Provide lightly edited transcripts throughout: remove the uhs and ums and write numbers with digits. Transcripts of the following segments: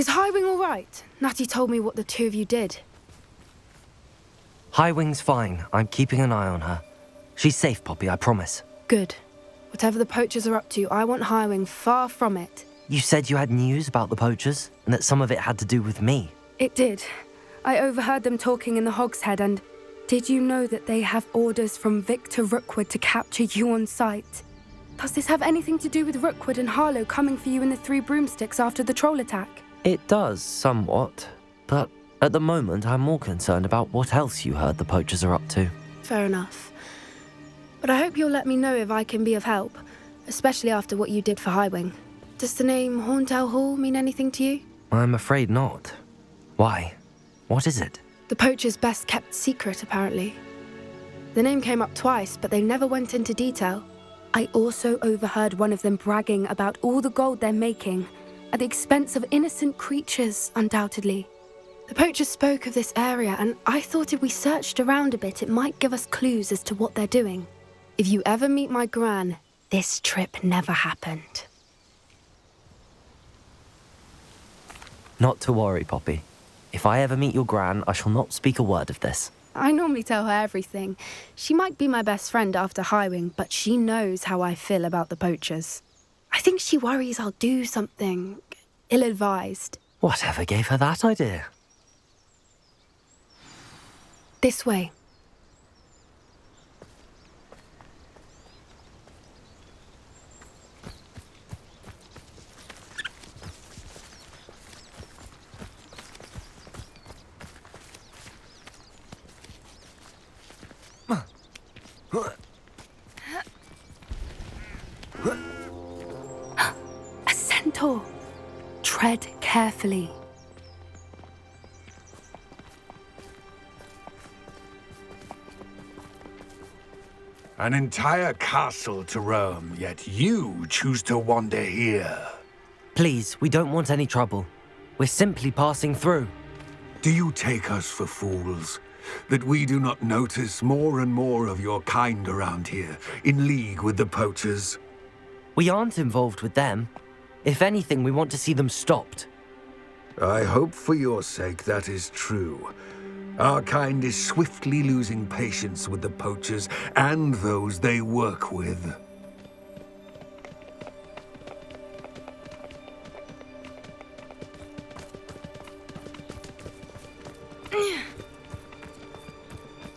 Is Highwing all right? Natty told me what the two of you did. Highwing's fine. I'm keeping an eye on her. She's safe, Poppy, I promise. Good. Whatever the poachers are up to, I want Highwing far from it. You said you had news about the poachers, and that some of it had to do with me. It did. I overheard them talking in the Hogshead, and did you know that they have orders from Victor Rookwood to capture you on sight? Does this have anything to do with Rookwood and Harlow coming for you in the Three Broomsticks after the troll attack? It does, somewhat. But at the moment, I'm more concerned about what else you heard the poachers are up to. Fair enough. But I hope you'll let me know if I can be of help, especially after what you did for Highwing. Does the name Horntail Hall mean anything to you? I'm afraid not. Why? What is it? The poachers' best-kept secret, apparently. The name came up twice, but they never went into detail. I also overheard one of them bragging about all the gold they're making, at the expense of innocent creatures, undoubtedly. The poachers spoke of this area, and I thought if we searched around a bit, it might give us clues as to what they're doing. If you ever meet my gran, this trip never happened. Not to worry, Poppy. If I ever meet your gran, I shall not speak a word of this. I normally tell her everything. She might be my best friend after Highwing, but she knows how I feel about the poachers. I think she worries I'll do something ill-advised. Whatever gave her that idea? This way. A centaur. Tread carefully. An entire castle to roam, yet you choose to wander here. Please, we don't want any trouble. We're simply passing through. Do you take us for fools? That we do not notice more and more of your kind around here, in league with the poachers? We aren't involved with them. If anything, we want to see them stopped. I hope for your sake that is true. Our kind is swiftly losing patience with the poachers and those they work with.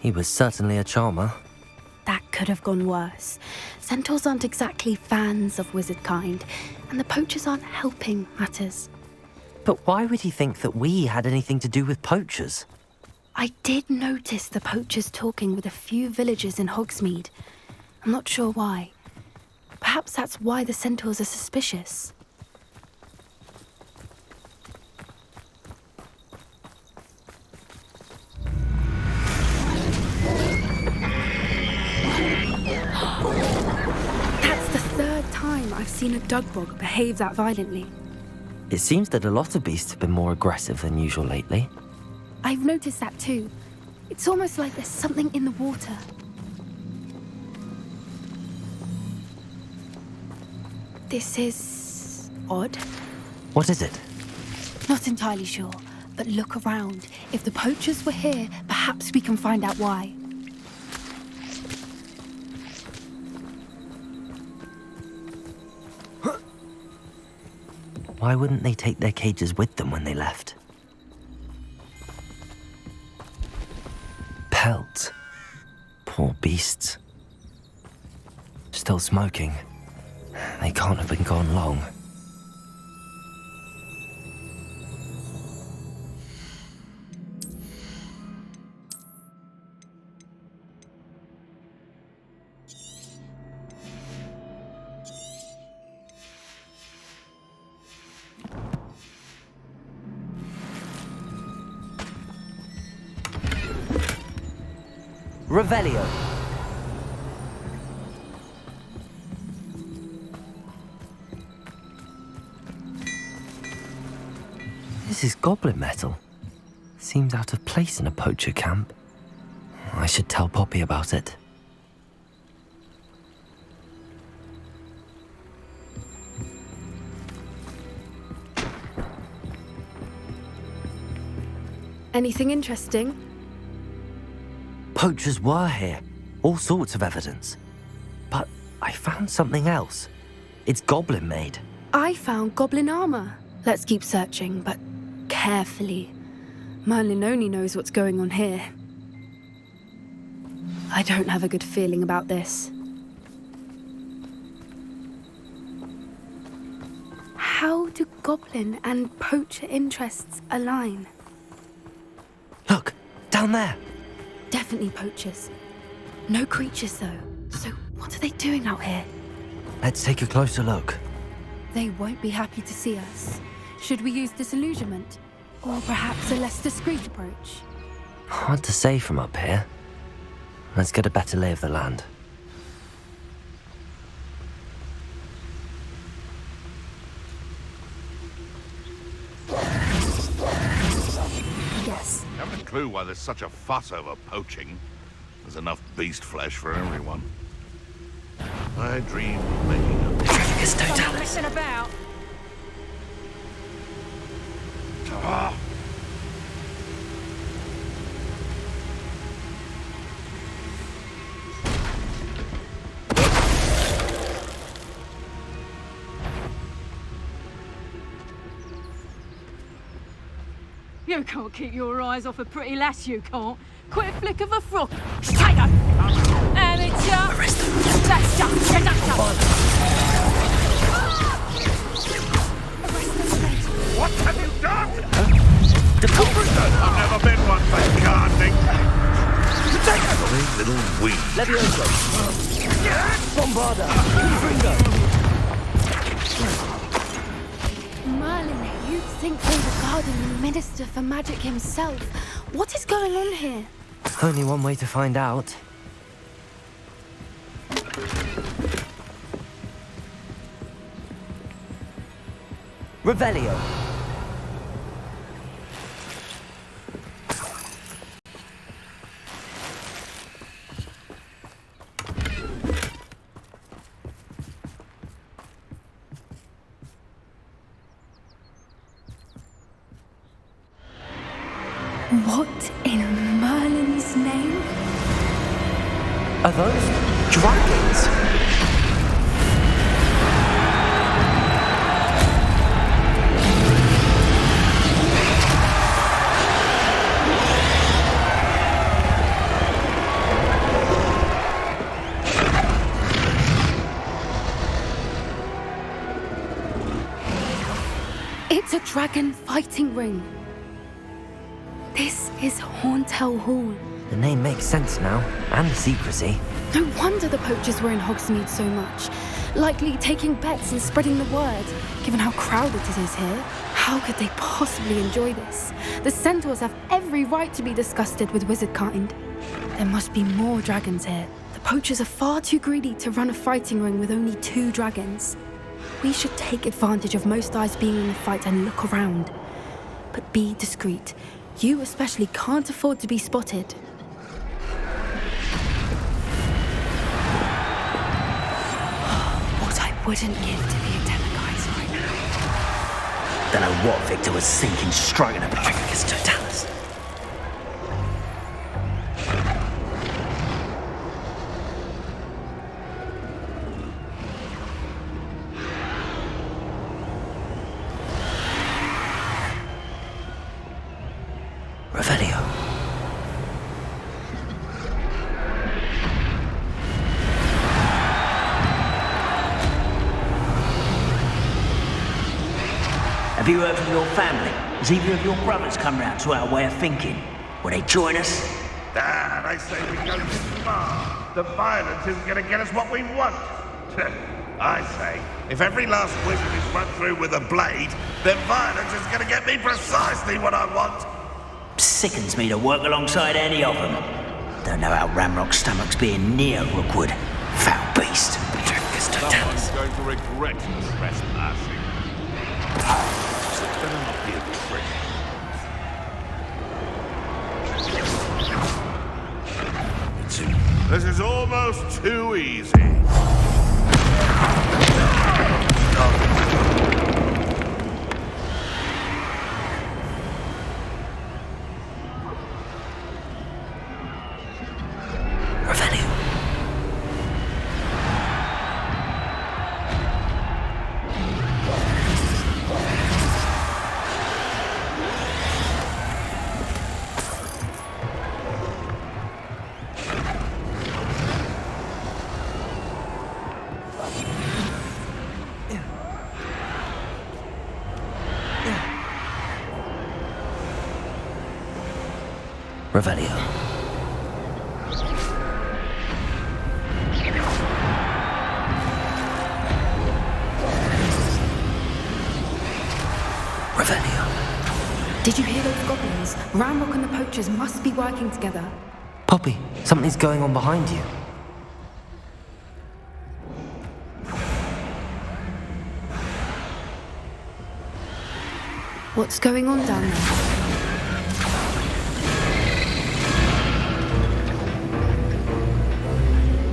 He was certainly a charmer. That could have gone worse. Centaurs aren't exactly fans of wizard kind, and the poachers aren't helping matters. But why would he think that we had anything to do with poachers? I did notice the poachers talking with a few villagers in Hogsmeade. I'm not sure why. Perhaps that's why the centaurs are suspicious. That's the third time I've seen a dugbog behave that violently. It seems that a lot of beasts have been more aggressive than usual lately. I've noticed that too. It's almost like there's something in the water. This is odd. What is it? Not entirely sure, but look around. If the poachers were here, perhaps we can find out why. Why wouldn't they take their cages with them when they left? Pelts. Poor beasts. Still smoking. They can't have been gone long. Revelio. This is goblin metal. Seems out of place in a poacher camp. I should tell Poppy about it. Anything interesting? Poachers were here. All sorts of evidence. But I found something else. It's goblin-made. I found goblin armor. Let's keep searching, but carefully. Merlin only knows what's going on here. I don't have a good feeling about this. How do goblin and poacher interests align? Look, down there. Definitely poachers. No creatures, though. So what are they doing out here? Let's take a closer look. They won't be happy to see us. Should we use disillusionment? Or perhaps a less discreet approach? Hard to say from up here. Let's get a better lay of the land. Yes. Haven't a clue why there's such a fuss over poaching. There's enough beast flesh for everyone. I dream of making a... Someone messing about. Ah! You can't keep your eyes off a pretty lass, you can't. Quick flick of a frock. Take her! Amateur! Arrest them. That's just seductor! What have you done? I've never been one for gardening. Silly little weed. Levioso. Bombarda. Fringo. Merlin, you'd think they were guarding the Minister for Magic himself. What is going on here? Only one way to find out. Revelio. What in Merlin's name? Are those dragons? It's a dragon fighting ring. This is Hauntel Hall. The name makes sense now, and the secrecy. No wonder the poachers were in Hogsmeade so much. Likely taking bets and spreading the word, given how crowded it is here. How could they possibly enjoy this? The centaurs have every right to be disgusted with wizard kind. There must be more dragons here. The poachers are far too greedy to run a fighting ring with only 2 dragons. We should take advantage of most eyes being in the fight and look around. But be discreet. You especially can't afford to be spotted. What I wouldn't give to be a Demiguise right now. Don't know what Victor was thinking, striking a Patricus Totalis. Revelio. Have you heard from your family? Has either of your brothers come round to our way of thinking? Will they join us? Dad, I say we go too far. The violence isn't going to get us what we want. I say, if every last wizard is run through with a blade, then violence is going to get me precisely what I want. Sickens me to work alongside any of them. Don't know how Ranrock's stomach's being near Rookwood. Foul beast. Patricus Someone's Totalis. going to regret the trespassing. Better not be a trick. This is almost too easy. Revelio. Revelio. Did you hear those goblins? Ranrok and the poachers must be working together. Poppy, something's going on behind you. What's going on down there?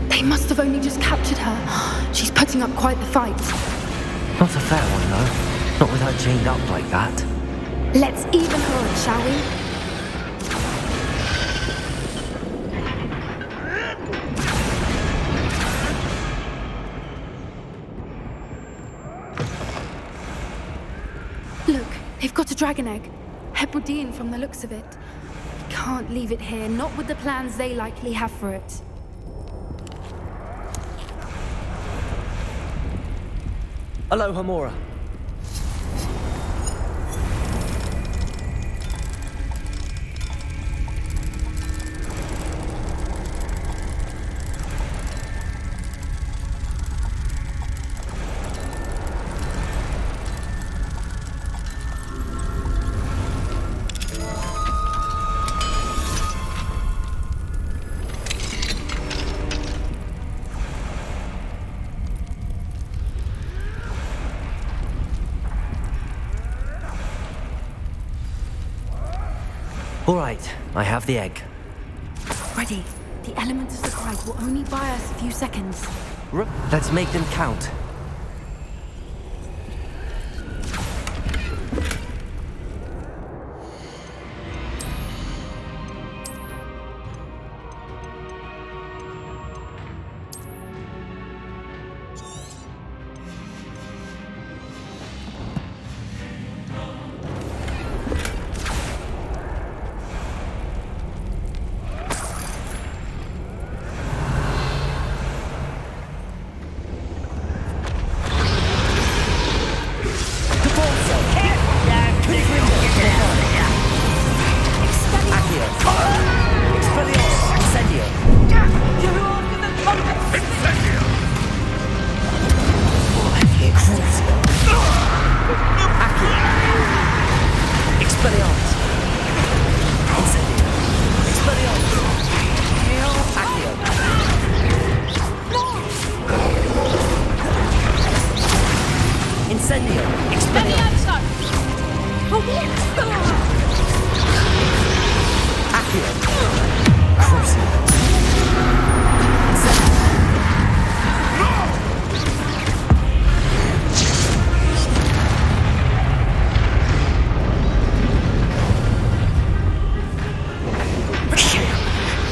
They must have only just captured her. She's putting up quite the fight. Not a fair one, though. Not with her chained up like that. Let's even her, shall we? Look, they've got a dragon egg. Hebridean from the looks of it. We can't leave it here, not with the plans they likely have for it. Hello, Hamora. All right, I have the egg. Ready. The element of surprise will only buy us a few seconds. Let's make them count.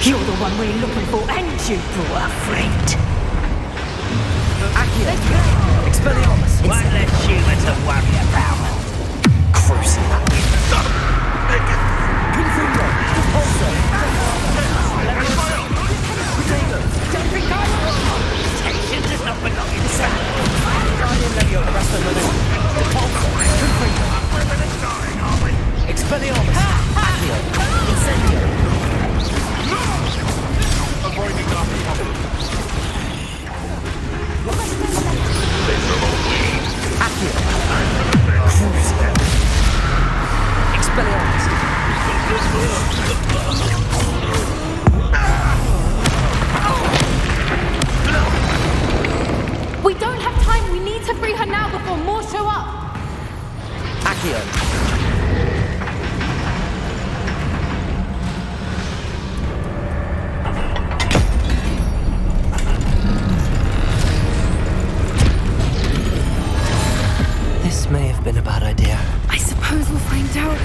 You're the one we're looking for, and you brought a friend. Accio! Expelliarmus! One less human to worry about. Crucible! Confundo! Repulsor! Don't be kind. Tension does not belong in sound. Guardian Leviosa, Rasmus! Repulsor! Confundo! Expelliarmus! Accio! Incendio! Avoiding our Accio! Crucible! Expelliarmus! We don't have time. We need to free her now before more show up. Accio! This may have been a bad idea. I suppose we'll find out.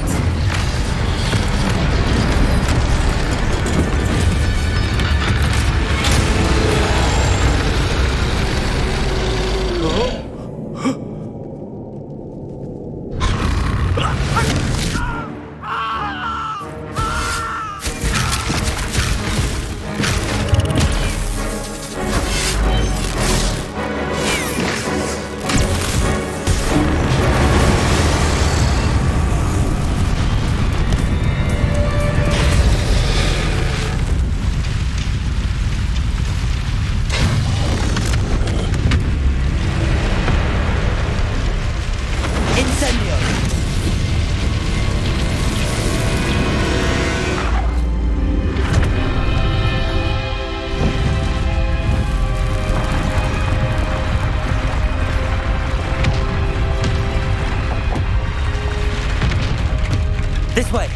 This way!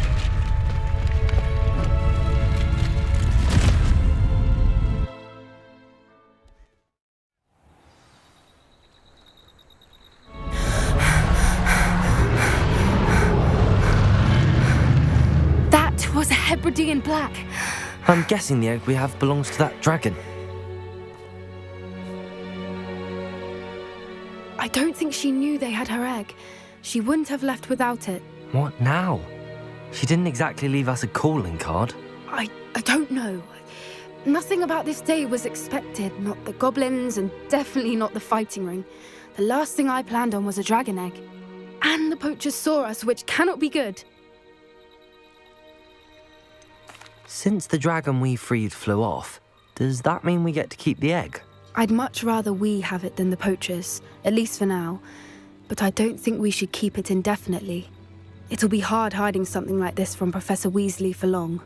That was a Hebridean black. I'm guessing the egg we have belongs to that dragon. I don't think she knew they had her egg. She wouldn't have left without it. What now? She didn't exactly leave us a calling card. I don't know. Nothing about this day was expected. Not the goblins, and definitely not the fighting ring. The last thing I planned on was a dragon egg. And the poachers saw us, which cannot be good. Since the dragon we freed flew off, does that mean we get to keep the egg? I'd much rather we have it than the poachers, at least for now. But I don't think we should keep it indefinitely. It'll be hard hiding something like this from Professor Weasley for long.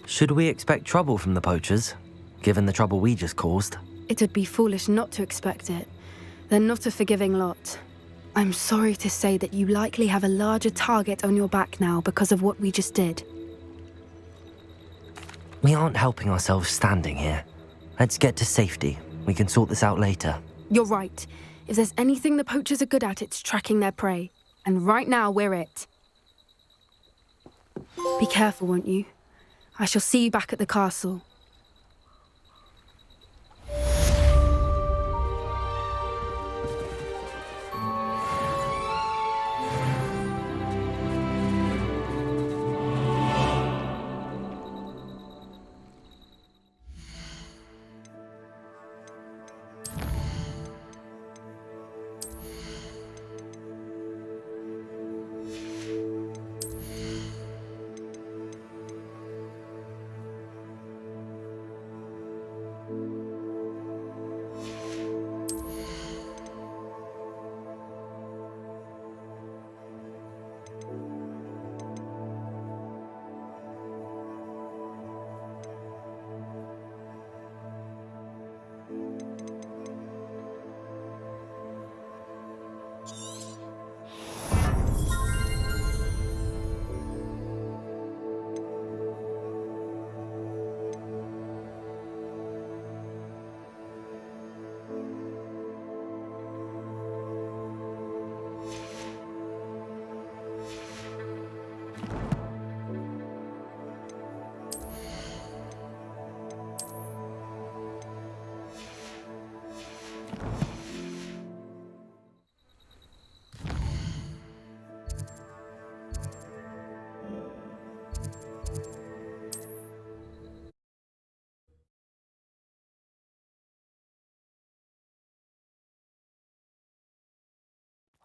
Should we expect trouble from the poachers, given the trouble we just caused? It'd be foolish not to expect it. They're not a forgiving lot. I'm sorry to say that you likely have a larger target on your back now because of what we just did. We aren't helping ourselves standing here. Let's get to safety. We can sort this out later. You're right. If there's anything the poachers are good at, it's tracking their prey. And right now, we're it. Be careful, won't you? I shall see you back at the castle.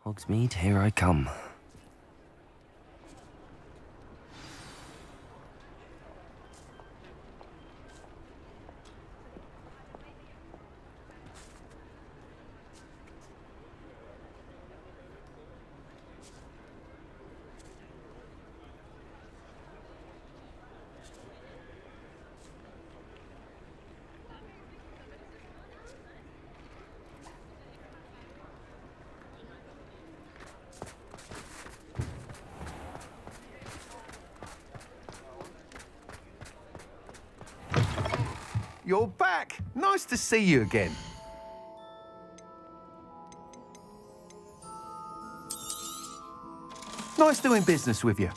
Hogsmeade, here I come. You're back! Nice to see you again. Nice doing business with you.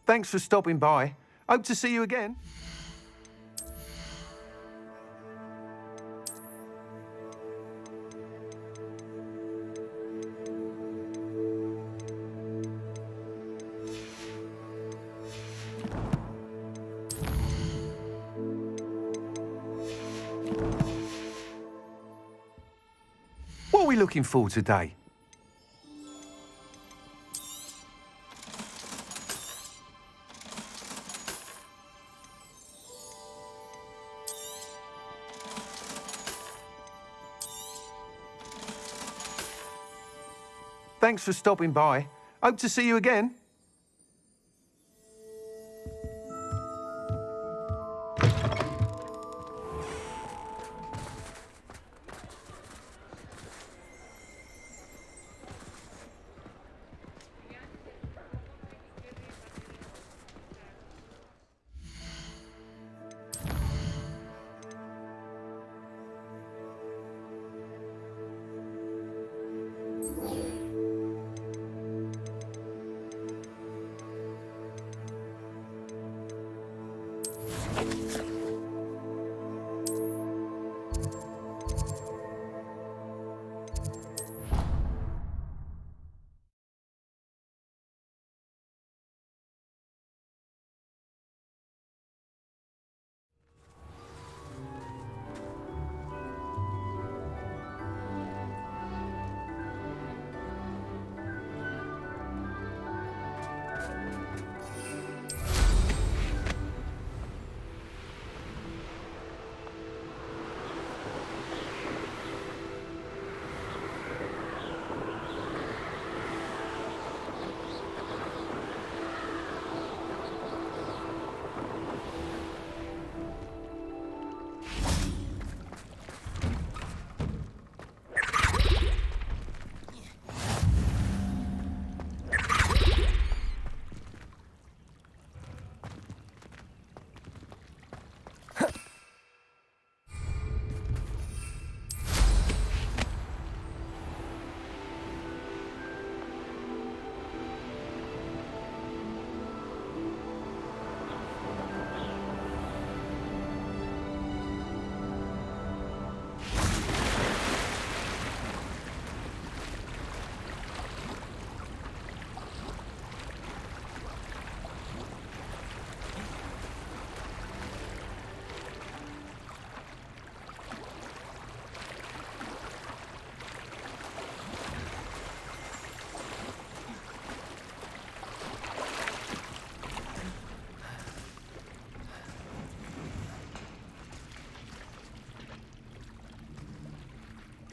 Thanks for stopping by. Hope to see you again. What are we looking for today? Thanks for stopping by. Hope to see you again.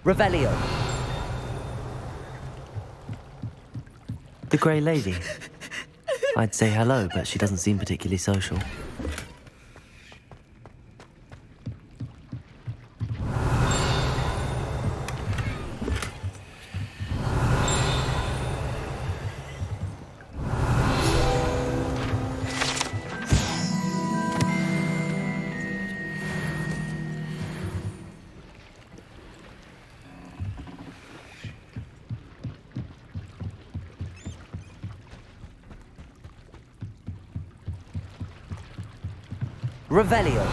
Revelio. The Grey Lady. I'd say hello, but she doesn't seem particularly social. Revelio.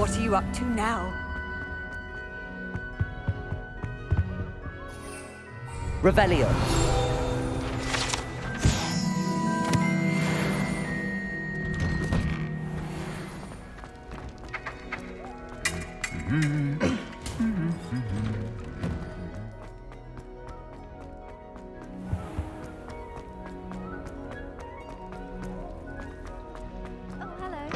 What are you up to now? Revelio. Oh, hello.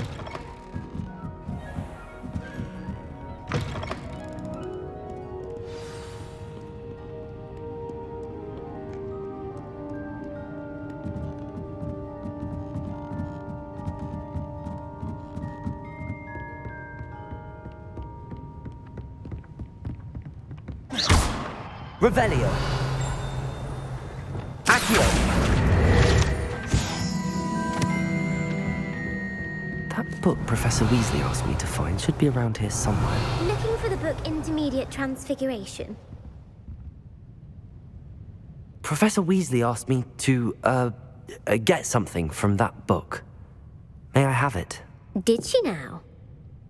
Revelio. Accio. That book Professor Weasley asked me to find should be around here somewhere. Looking for the book Intermediate Transfiguration? Professor Weasley asked me to, get something from that book. May I have it? Did she now?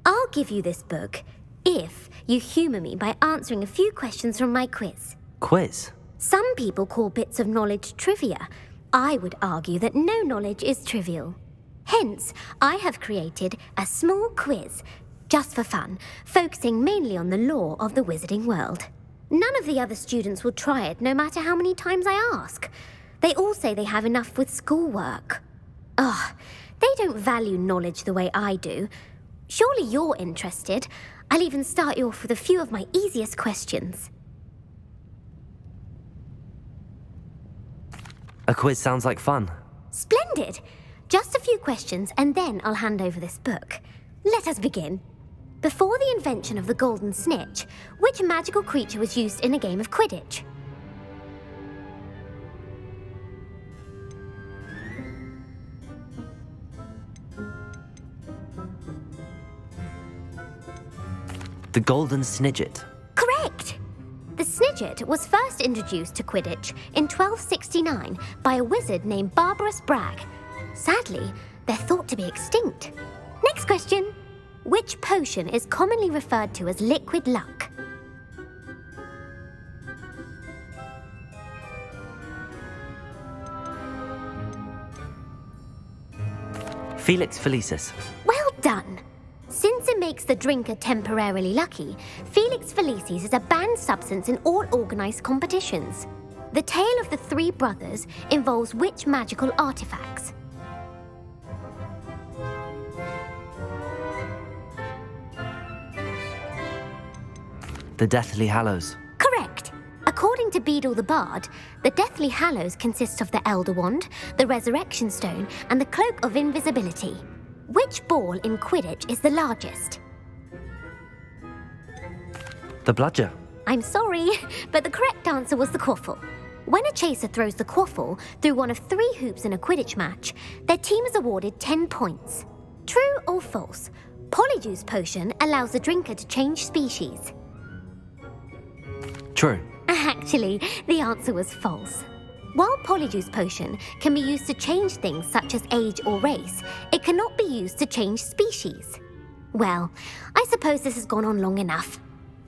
I'll give you this book if you humour me by answering a few questions from my quiz. Quiz? Some people call bits of knowledge trivia. I would argue that no knowledge is trivial. Hence, I have created a small quiz, just for fun, focusing mainly on the lore of the wizarding world. None of the other students will try it, no matter how many times I ask. They all say they have enough with schoolwork. Ugh, they don't value knowledge the way I do. Surely you're interested. I'll even start you off with a few of my easiest questions. A quiz sounds like fun. Splendid! Just a few questions, and then I'll hand over this book. Let us begin. Before the invention of the golden snitch, which magical creature was used in a game of Quidditch? The Golden Snidget. Correct! The Snidget was first introduced to Quidditch in 1269 by a wizard named Barbarous Bragg. Sadly, they're thought to be extinct. Next question. Which potion is commonly referred to as liquid luck? Felix Felicis. Well done! Since it makes the drinker temporarily lucky, Felix Felicis is a banned substance in all organised competitions. The tale of the three brothers involves which magical artifacts? The Deathly Hallows. Correct. According to Beedle the Bard, the Deathly Hallows consist of the Elder Wand, the Resurrection Stone, and the Cloak of Invisibility. Which ball in Quidditch is the largest? The Bludger. I'm sorry, but the correct answer was the quaffle. When a chaser throws the quaffle through one of 3 hoops in a Quidditch match, their team is awarded 10 points. True or false? Polyjuice Potion allows the drinker to change species. True. Actually, the answer was false. While Polyjuice Potion can be used to change things such as age or race, it cannot be used to change species. Well, I suppose this has gone on long enough.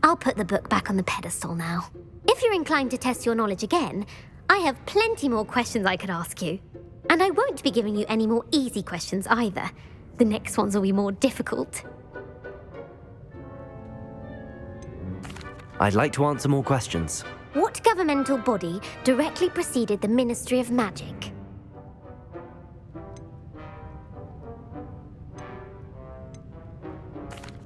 I'll put the book back on the pedestal now. If you're inclined to test your knowledge again, I have plenty more questions I could ask you. And I won't be giving you any more easy questions either. The next ones will be more difficult. I'd like to answer more questions. What governmental body directly preceded the Ministry of Magic?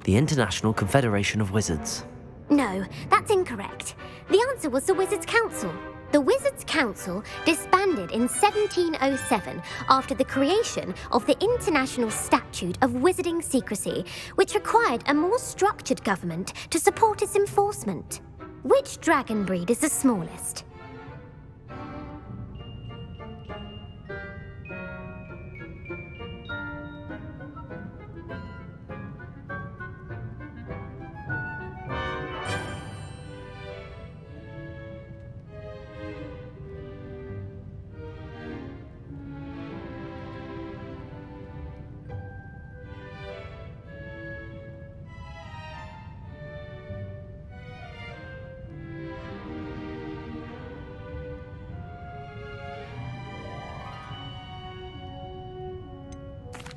The International Confederation of Wizards. No, that's incorrect. The answer was the Wizards' Council. The Wizards' Council disbanded in 1707 after the creation of the International Statute of Wizarding Secrecy, which required a more structured government to support its enforcement. Which dragon breed is the smallest?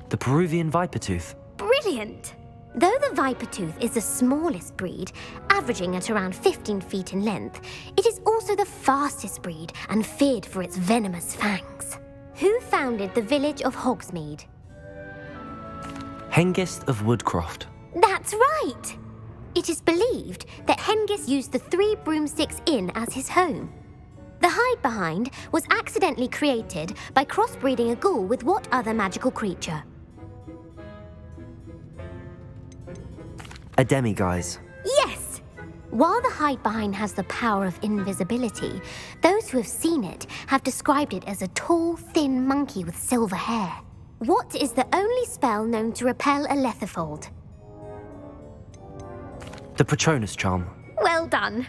The Peruvian Vipertooth. Brilliant! Though the Vipertooth is the smallest breed, averaging at around 15 feet in length, it is also the fastest breed and feared for its venomous fangs. Who founded the village of Hogsmeade? Hengist of Woodcroft. That's right! It is believed that Hengist used the 3 Broomsticks Inn as his home. The hide behind was accidentally created by crossbreeding a ghoul with what other magical creature? A Demiguise. Yes! While the hide behind has the power of invisibility, those who have seen it have described it as a tall, thin monkey with silver hair. What is the only spell known to repel a letherfold? The Patronus charm. Well done.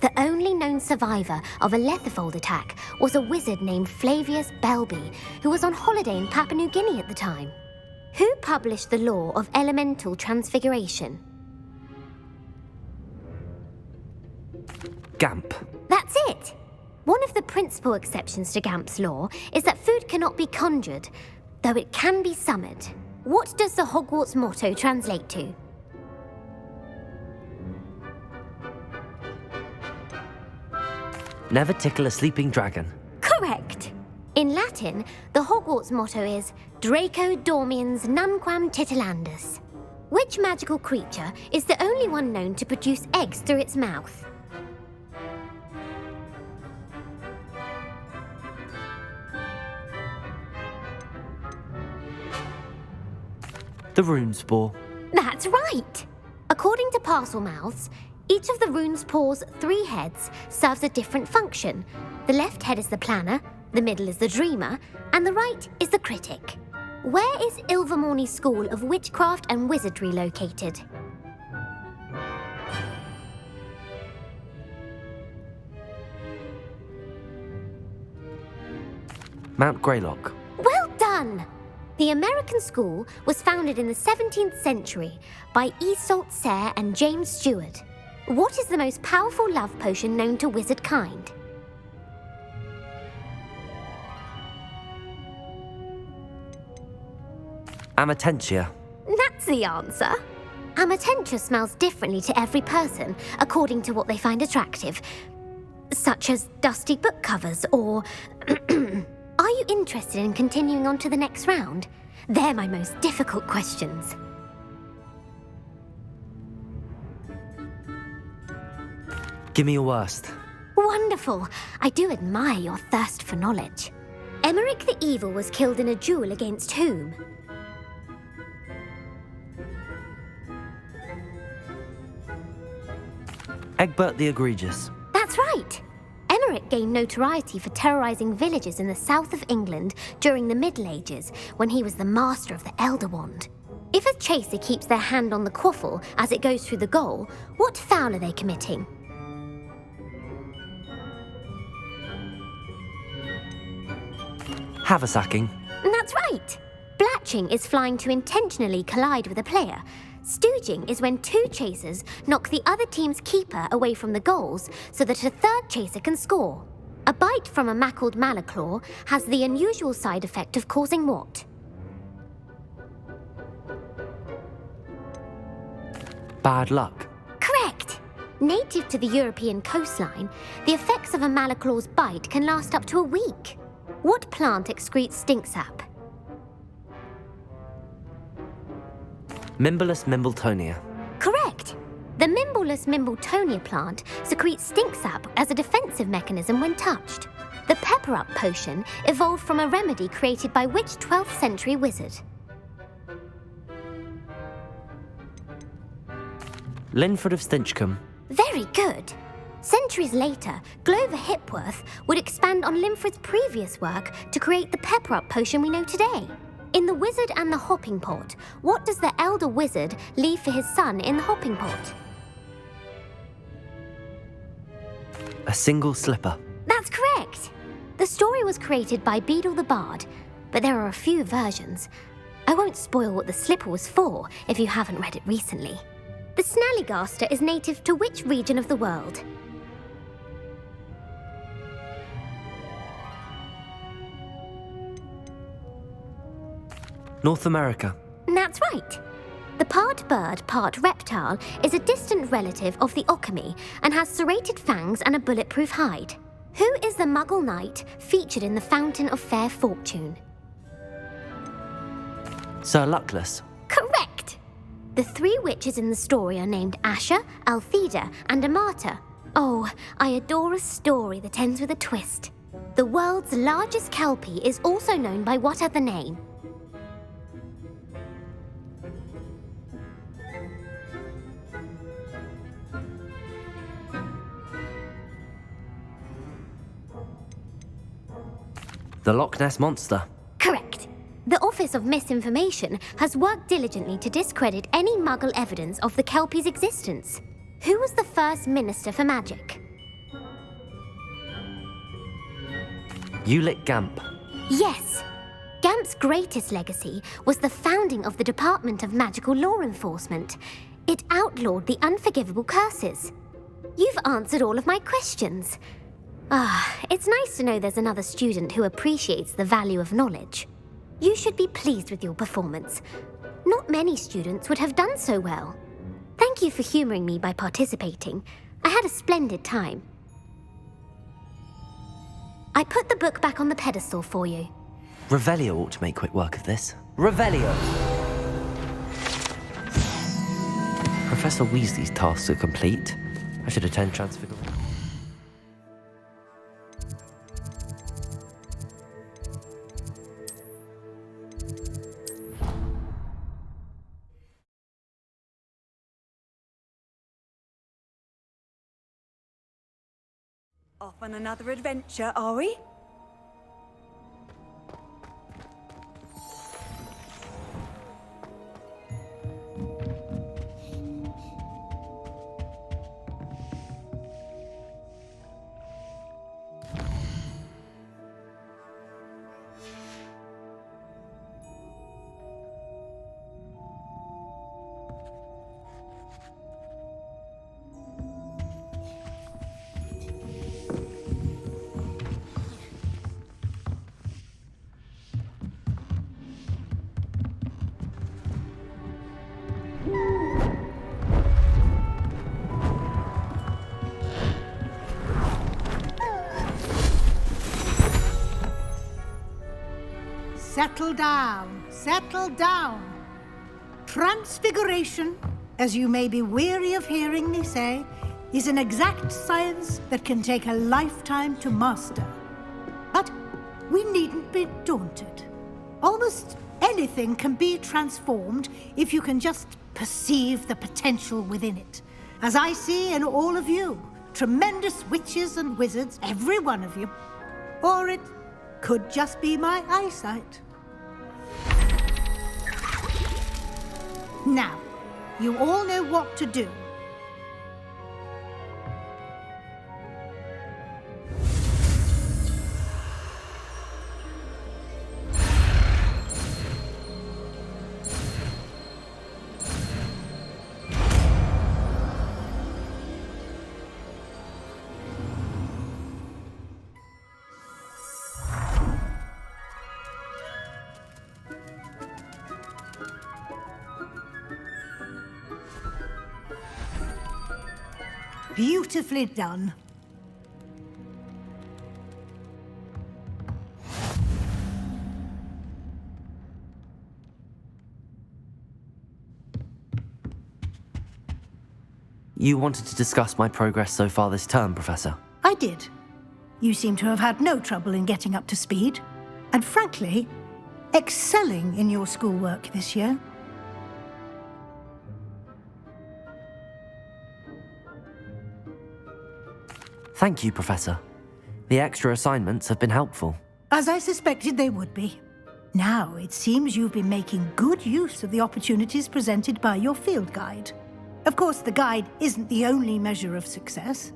The only known survivor of a letherfold attack was a wizard named Flavius Belby, who was on holiday in Papua New Guinea at the time. Who published the law of elemental transfiguration? Gamp. That's it! One of the principal exceptions to Gamp's law is that food cannot be conjured, though it can be summoned. What does the Hogwarts motto translate to? Never tickle a sleeping dragon. Correct! In Latin, the Hogwarts motto is Draco Dormiens Nunquam Titilandus. Which magical creature is the only one known to produce eggs through its mouth? The rune spore. That's right! According to Parselmouths, each of the rune spore's 3 heads serves a different function. The left head is the planner, the middle is the dreamer, and the right is the critic. Where is Ilvermorny School of Witchcraft and Wizardry located? Mount Greylock. Well done! The American school was founded in the 17th century by Iseult Sayre and James Stewart. What is the most powerful love potion known to wizard kind? Amatentia. That's the answer. Amatentia smells differently to every person, according to what they find attractive, such as dusty book covers or... Are you interested in continuing on to the next round? They're my most difficult questions. Give me your worst. Wonderful. I do admire your thirst for knowledge. Emmerich the Evil was killed in a duel against whom? Egbert the Egregious. That's right. Emmerich gained notoriety for terrorizing villages in the south of England during the Middle Ages, when he was the master of the Elder Wand. If a chaser keeps their hand on the quaffle as it goes through the goal, what foul are they committing? Haversacking. That's right. Blatching is flying to intentionally collide with a player. Stooging is when 2 chasers knock the other team's keeper away from the goals so that a 3rd chaser can score. A bite from a mackled malaclaw has the unusual side effect of causing what? Bad luck. Correct! Native to the European coastline, the effects of a malaclaw's bite can last up to a week. What plant excretes stink sap? Mimblelus Mimbletonia. Correct! The Mimblelus Mimbletonia plant secretes stink sap as a defensive mechanism when touched. The Pepper Up potion evolved from a remedy created by which 12th century wizard? Linford of Stinchcombe. Very good! Centuries later, Glover Hipworth would expand on Linford's previous work to create the Pepper Up potion we know today. In The Wizard and the Hopping Pot, what does the elder wizard leave for his son in the hopping pot? A single slipper. That's correct! The story was created by Beadle the Bard, but there are a few versions. I won't spoil what the slipper was for if you haven't read it recently. The Snallygaster is native to which region of the world? North America. That's right. The part bird, part reptile is a distant relative of the Occamy and has serrated fangs and a bulletproof hide. Who is the Muggle knight featured in the Fountain of Fair Fortune? Sir Luckless. Correct! The 3 witches in the story are named Asher, Altheda, and Amata. Oh, I adore a story that ends with a twist. The world's largest kelpie is also known by what other name? The Loch Ness Monster. Correct. The Office of Misinformation has worked diligently to discredit any Muggle evidence of the Kelpie's existence. Who was the first Minister for Magic? Ulick Gamp. Yes. Gamp's greatest legacy was the founding of the Department of Magical Law Enforcement. It outlawed the unforgivable curses. You've answered all of my questions. It's nice to know there's another student who appreciates the value of knowledge. You should be pleased with your performance. Not many students would have done so well. Thank you for humoring me by participating. I had a splendid time. I put the book back on the pedestal for you. Revelio ought to make quick work of this. Revelio! Professor Weasley's tasks are complete. I should attend Transfiguration. Off on another adventure, are we? Settle down, settle down. Transfiguration, as you may be weary of hearing me say, is an exact science that can take a lifetime to master. But we needn't be daunted. Almost anything can be transformed if you can just perceive the potential within it. As I see in all of you, tremendous witches and wizards, every one of you. Or it could just be my eyesight. Now, you all know what to do. Beautifully done. You wanted to discuss my progress so far this term, Professor? I did. You seem to have had no trouble in getting up to speed, and frankly, excelling in your schoolwork this year. Thank you, Professor. The extra assignments have been helpful. As I suspected they would be. Now, it seems you've been making good use of the opportunities presented by your field guide. Of course, the guide isn't the only measure of success.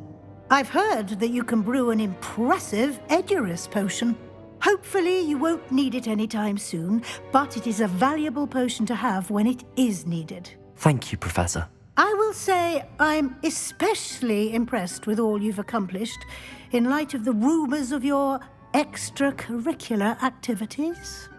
I've heard that you can brew an impressive Edurus potion. Hopefully, you won't need it anytime soon, but it is a valuable potion to have when it is needed. Thank you, Professor. I will say I'm especially impressed with all you've accomplished in light of the rumors of your extracurricular activities.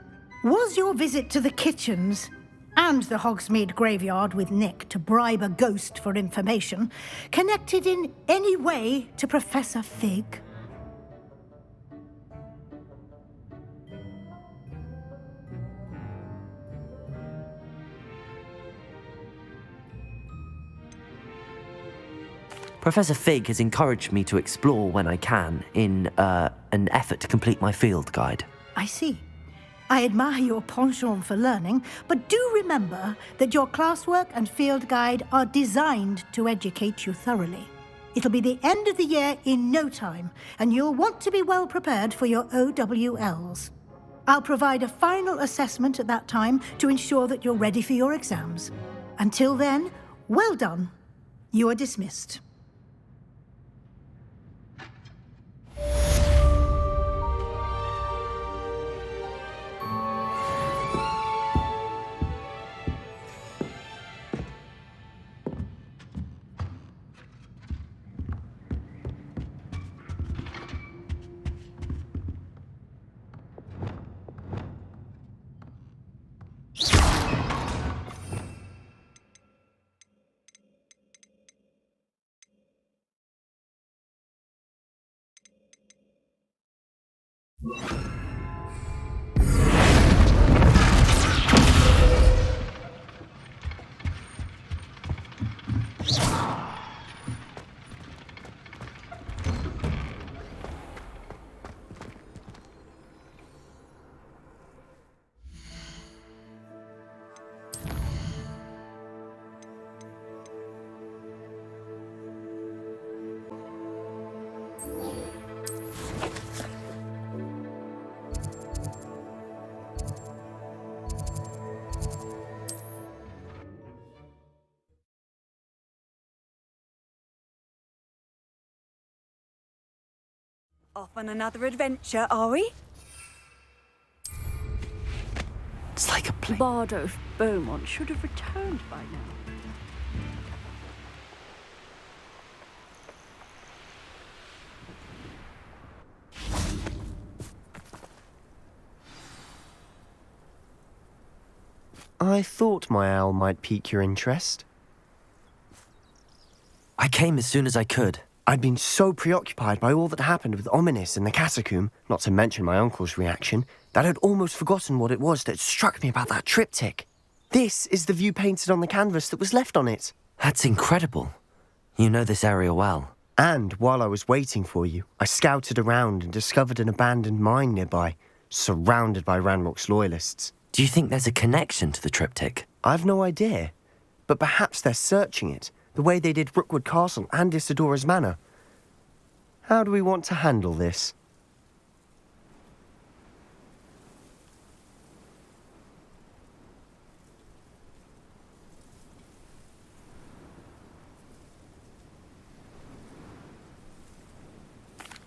Was your visit to the kitchens and the Hogsmeade graveyard with Nick to bribe a ghost for information connected in any way to Professor Fig? Professor Fig has encouraged me to explore when I can in an effort to complete my field guide. I see. I admire your penchant for learning, but do remember that your classwork and field guide are designed to educate you thoroughly. It'll be the end of the year in no time, and you'll want to be well prepared for your OWLs. I'll provide a final assessment at that time to ensure that you're ready for your exams. Until then, well done. You are dismissed. Off on another adventure, are we? It's like a plane. Bardo of Beaumont should have returned by now. I thought my owl might pique your interest. I came as soon as I could. I'd been so preoccupied by all that happened with Ominis and the catacomb, not to mention my uncle's reaction, that I'd almost forgotten what it was that struck me about that triptych. This is the view painted on the canvas that was left on it. That's incredible. You know this area well. And while I was waiting for you, I scouted around and discovered an abandoned mine nearby, surrounded by Ranrok's loyalists. Do you think there's a connection to the triptych? I've no idea, but perhaps they're searching it, the way they did Rookwood Castle and Isidora's Manor. How do we want to handle this?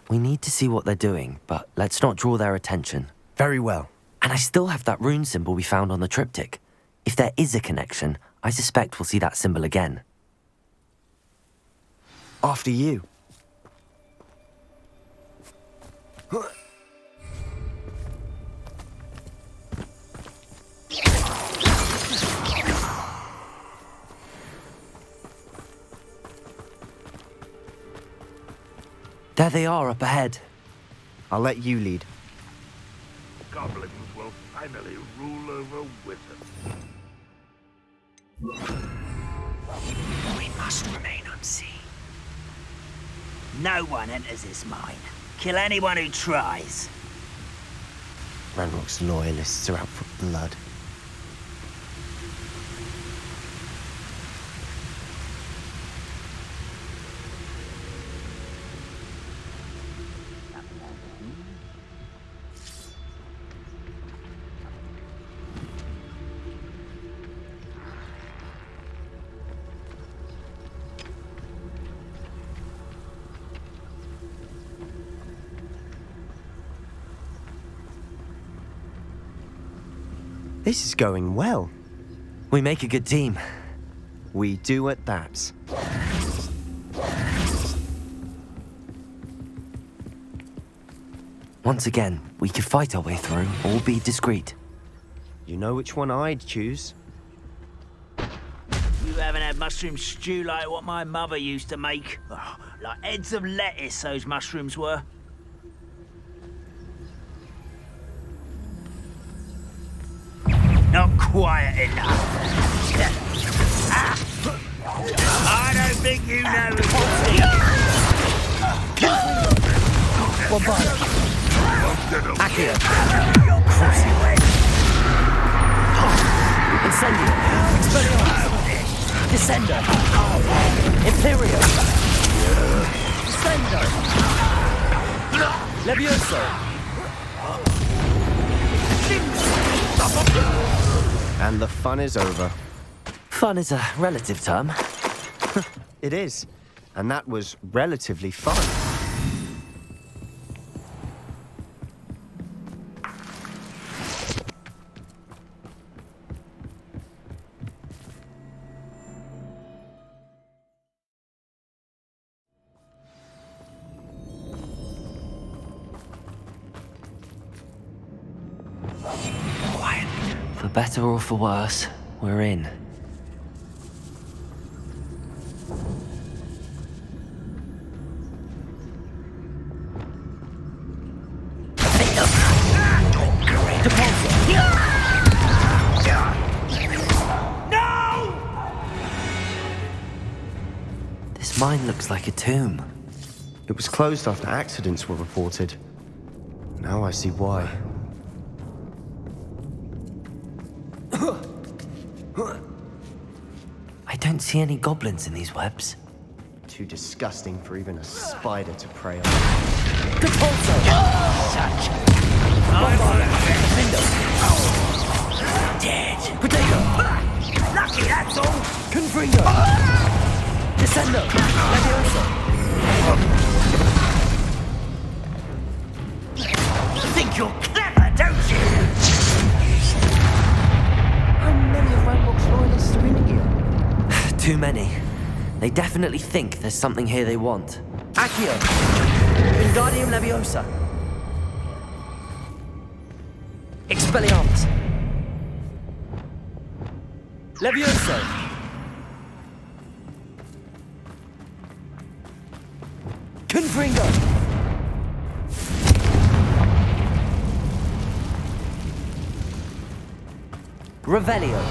We need to see what they're doing, but let's not draw their attention. Very well. And I still have that rune symbol we found on the triptych. If there is a connection, I suspect we'll see that symbol again. After you. There they are up ahead. I'll let you lead. Goblins will finally rule over wizards. We must remain unseen. No one enters this mine. Kill anyone who tries. Ranrok's loyalists are out for blood. This is going well. We make a good team. We do at that. Once again, we could fight our way through or be discreet. You know which one I'd choose. You haven't had mushroom stew like what my mother used to make. Oh, like heads of lettuce, those mushrooms were. Not quiet enough. I don't think you know who's One bite. Accio. Incendio. Expelliarmus. Descender. Imperio. Descendo! Levioso! And the fun is over. Fun is a relative term. It is. And that was relatively fun. Quiet. For better or for worse, we're in. This mine looks like a tomb. It was closed after accidents were reported. Now I see why. I don't see any goblins in these webs. Too disgusting for even a spider to prey on. Dead. Potato. Lucky, that's all. Confringo! Descendo! Levioso! Think you're clever, don't you? How many of Ranrok's loyalists are in here? Too many. They definitely think there's something here they want. Accio! Wingardium Leviosa! Expelliarmus! Levioso! Confringo! Revelio!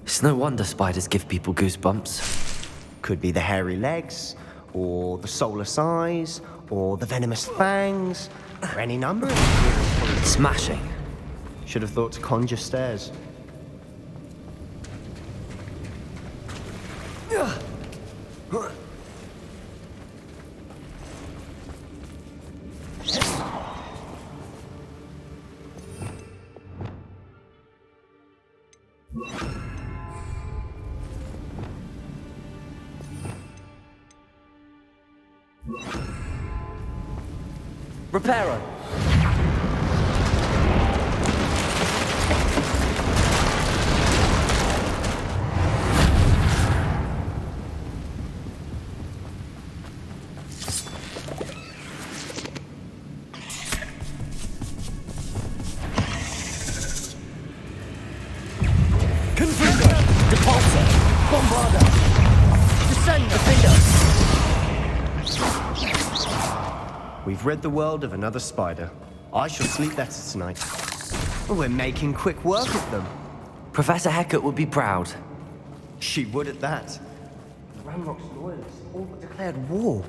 It's no wonder spiders give people goosebumps. Could be the hairy legs, or the soulless eyes, or the venomous fangs, or any number of appearances. Smashing. Should have thought to conjure stairs. Reparo! Confringo! Depulsor! Bombarda! Descend! Defender! We've rid the world of another spider. I shall sleep better tonight. We're making quick work of them. Professor Hecat would be proud. She would at that. Ranrok's loyalists all but declared war.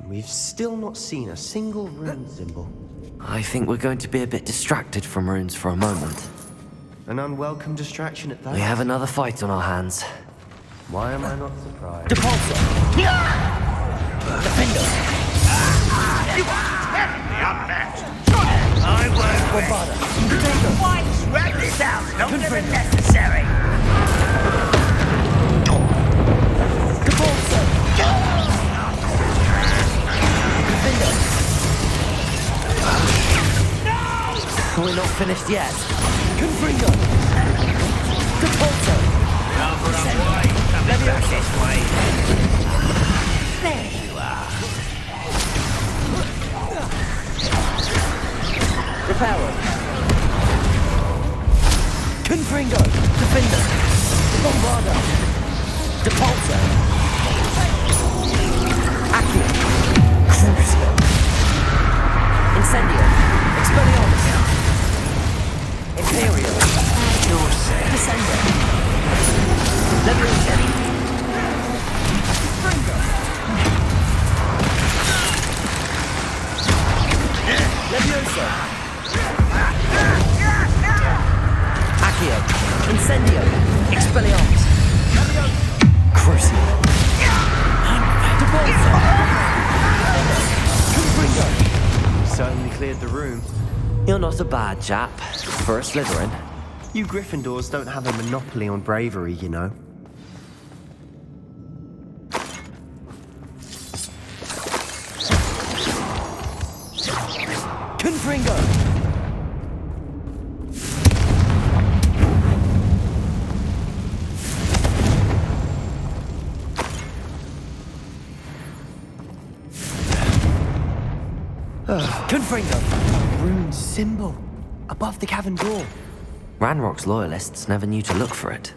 We've still not seen a single rune symbol. I think we're going to be a bit distracted from runes for a moment. An unwelcome distraction at that. We have another fight on our hands. Why am I not surprised? Depulsor! Defender! You are terribly unmatched. I won't Bombarda! Quite ready. this house longer than necessary. We're not finished yet. Confringo! Depulso! Let me back this way. There you are. Reparo! Confringo! Defender! Bombardo! Depulso! Accio! Crucio! Incendio! Expelliarmus! Imperial! Descender! Leviosa! Fringo! Leviosa! Accio! Incendio! Expelliarmus! Crucio! Depulso! Confringo! Certainly cleared the room. You're not a bad chap for a Slytherin. You Gryffindors don't have a monopoly on bravery, you know. Confringo! Confringo! Rune symbol above the cavern door. Ranrock's loyalists never knew to look for it.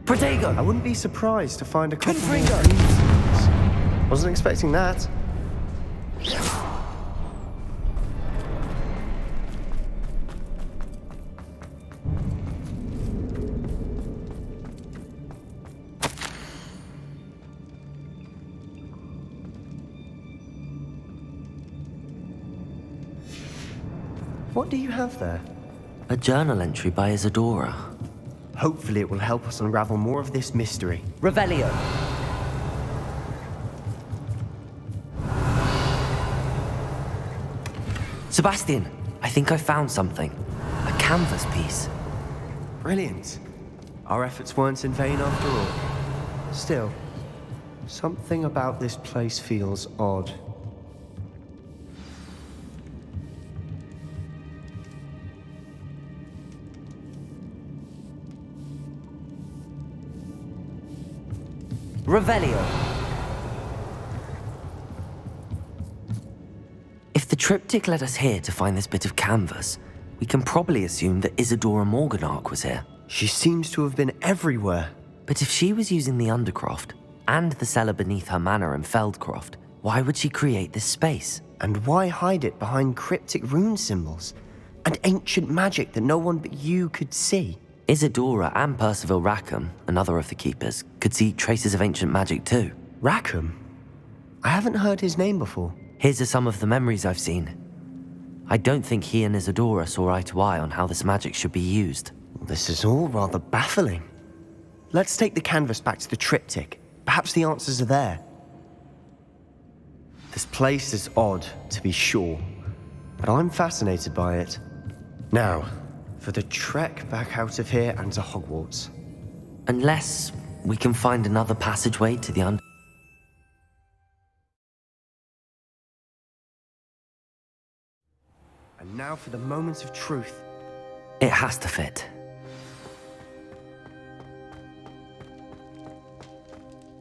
Protego! I wouldn't be surprised to find a couple more Confringo! rune symbols. Wasn't expecting that. What do you have there? A journal entry by Isadora. Hopefully it will help us unravel more of this mystery. Revelio. Sebastian, I think I found something. A canvas piece. Brilliant. Our efforts weren't in vain after all. Still, something about this place feels odd. Revelio. If the triptych led us here to find this bit of canvas, we can probably assume that Isadora Morganark was here. She seems to have been everywhere. But if she was using the Undercroft and the cellar beneath her manor in Feldcroft, why would she create this space? And why hide it behind cryptic rune symbols and ancient magic that no one but you could see? Isadora and Percival Rackham, another of the Keepers, could see traces of ancient magic too. Rackham? I haven't heard his name before. Here's some of the memories I've seen. I don't think he and Isadora saw eye to eye on how this magic should be used. This is all rather baffling. Let's take the canvas back to the triptych. Perhaps the answers are there. This place is odd, to be sure, but I'm fascinated by it. Now, for the trek back out of here and to Hogwarts. Unless we can find another passageway to the And now for the moment of truth. It has to fit.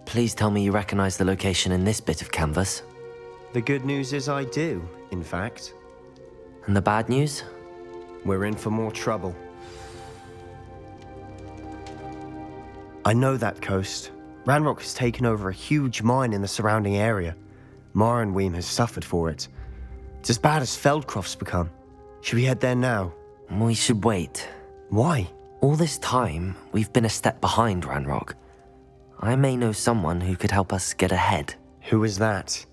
Please tell me you recognize the location in this bit of canvas. The good news is I do, in fact. And the bad news? We're in for more trouble. I know that coast. Ranrok has taken over a huge mine in the surrounding area. Marrenweem has suffered for it. It's as bad as Feldcroft's become. Should we head there now? We should wait. Why? All this time, we've been a step behind Ranrok. I may know someone who could help us get ahead. Who is that?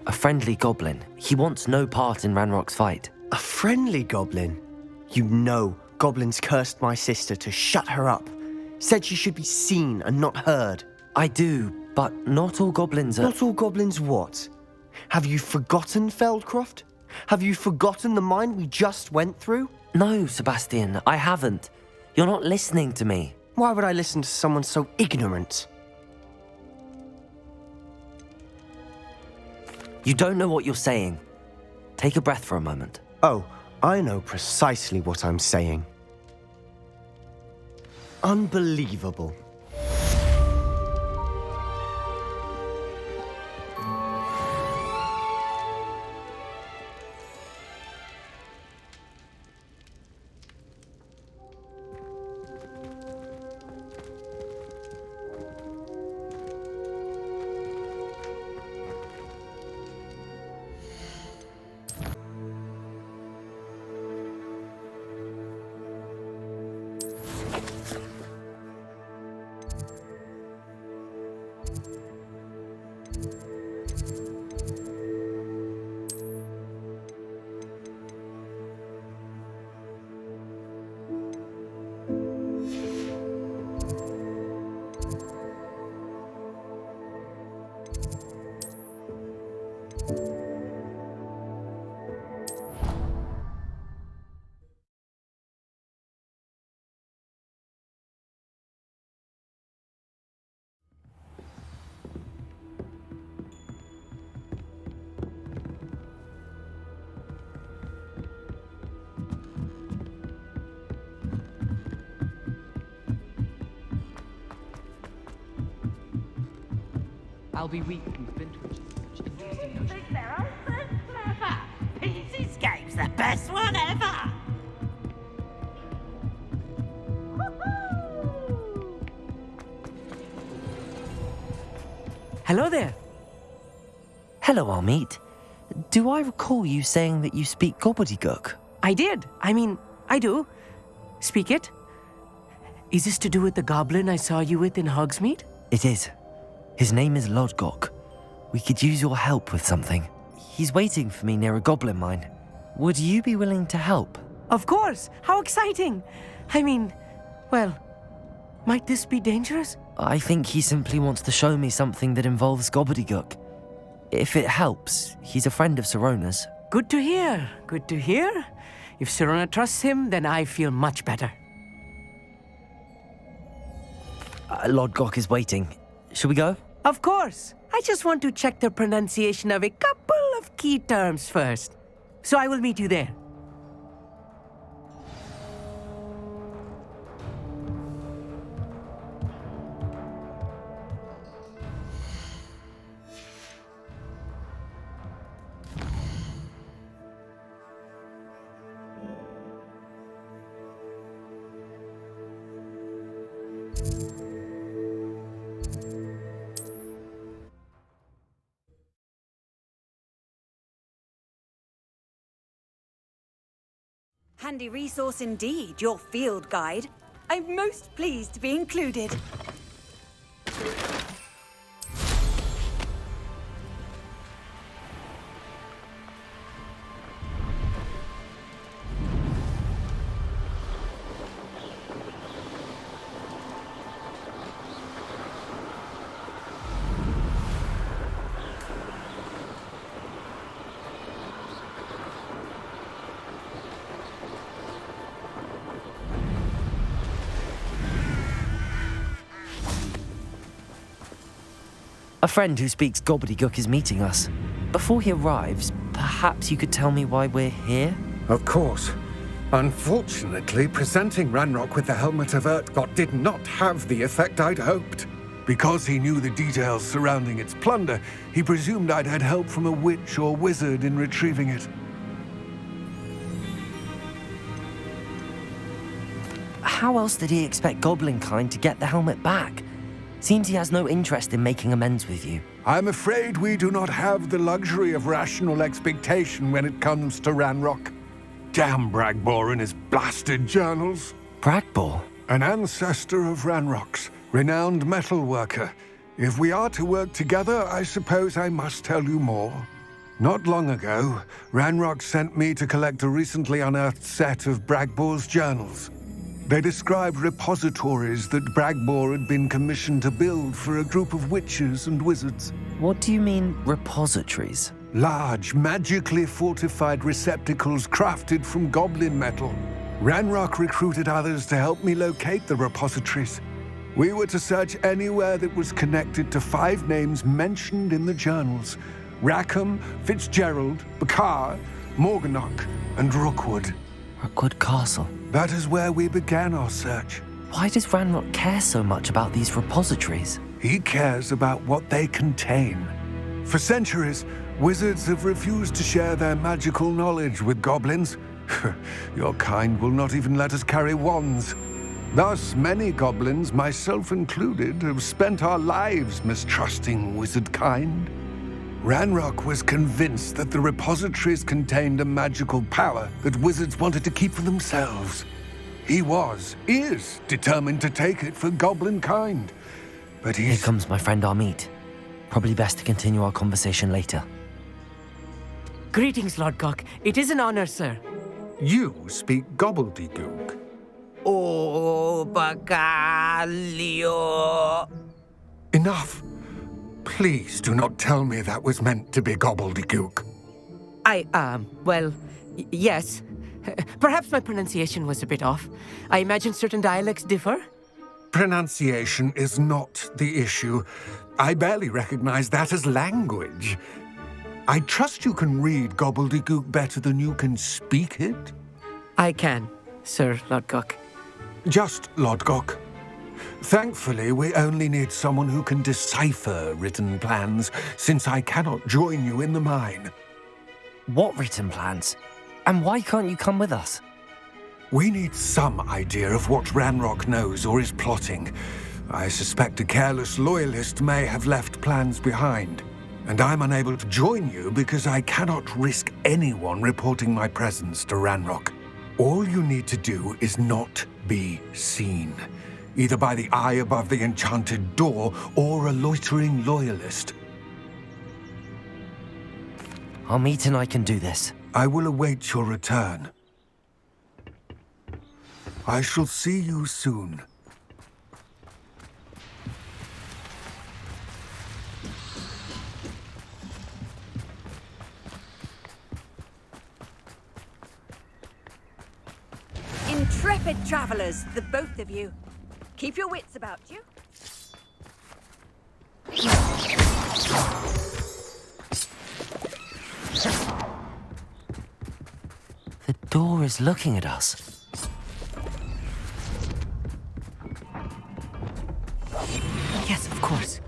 A friendly goblin. He wants no part in Ranrock's fight. A friendly goblin? You know, goblins cursed my sister to shut her up. Said she should be seen and not heard. I do, but not all goblins are... Not all goblins what? Have you forgotten Feldcroft? Have you forgotten the mine we just went through? No, Sebastian, I haven't. You're not listening to me. Why would I listen to someone so ignorant? You don't know what you're saying. Take a breath for a moment. Oh, I know precisely what I'm saying. Unbelievable. I'll be weak. We've been to such interesting notions. Think they're open? Clever. Peasy's game's the best one ever. Hello there. Hello, Amit. Do I recall you saying that you speak gobbledygook? I did. I do. Speak it. Is this to do with the goblin I saw you with in Hogsmeade? It is. His name is Lodgok. We could use your help with something. He's waiting for me near a goblin mine. Would you be willing to help? Of course. How exciting. Well, might this be dangerous? I think he simply wants to show me something that involves gobbledygook. If it helps, he's a friend of Sirona's. Good to hear. Good to hear. If Sirona trusts him, then I feel much better. Lodgok is waiting. Shall we go? Of course. I just want to check the pronunciation of a couple of key terms first. So I will meet you there. Handy resource indeed, your field guide. I'm most pleased to be included. A friend who speaks gobbledygook is meeting us. Before he arrives, perhaps you could tell me why we're here? Of course. Unfortunately, presenting Ranrok with the Helmet of Urtkot did not have the effect I'd hoped. Because he knew the details surrounding its plunder, he presumed I'd had help from a witch or wizard in retrieving it. How else did he expect Goblinkind to get the helmet back? Seems he has no interest in making amends with you. I'm afraid we do not have the luxury of rational expectation when it comes to Ranrok. Damn Bragbor and his blasted journals. Bragbor? An ancestor of Ranrok's, renowned metal worker. If we are to work together, I suppose I must tell you more. Not long ago, Ranrok sent me to collect a recently unearthed set of Bragbor's journals. They described repositories that Bragbor had been commissioned to build for a group of witches and wizards. What do you mean, repositories? Large, magically fortified receptacles crafted from goblin metal. Ranrok recruited others to help me locate the repositories. We were to search anywhere that was connected to 5 names mentioned in the journals: Rackham, Fitzgerald, Bakar, Morganach, and Rookwood. Rookwood Castle? That is where we began our search. Why does Ranrok care so much about these repositories? He cares about what they contain. For centuries, wizards have refused to share their magical knowledge with goblins. Your kind will not even let us carry wands. Thus, many goblins, myself included, have spent our lives mistrusting wizard kind. Ranrok was convinced that the repositories contained a magical power that wizards wanted to keep for themselves. He is determined to take it for goblin kind. But Here comes my friend Amit. Probably best to continue our conversation later. Greetings, Lord Gok. It is an honor, sir. You speak gobbledygook. Oh, Bagalio. Enough. Please do not tell me that was meant to be gobbledygook. Yes. Perhaps my pronunciation was a bit off. I imagine certain dialects differ. Pronunciation is not the issue. I barely recognize that as language. I trust you can read gobbledygook better than you can speak it? I can, Sir Lodgok. Just Lodgok. Thankfully, we only need someone who can decipher written plans, since I cannot join you in the mine. What written plans? And why can't you come with us? We need some idea of what Ranrok knows or is plotting. I suspect a careless loyalist may have left plans behind. And I'm unable to join you because I cannot risk anyone reporting my presence to Ranrok. All you need to do is not be seen, either by the eye above the enchanted door or a loitering loyalist. Amit and I can do this. I will await your return. I shall see you soon. Intrepid travelers, the both of you. Keep your wits about you. The door is looking at us. Yes, of course.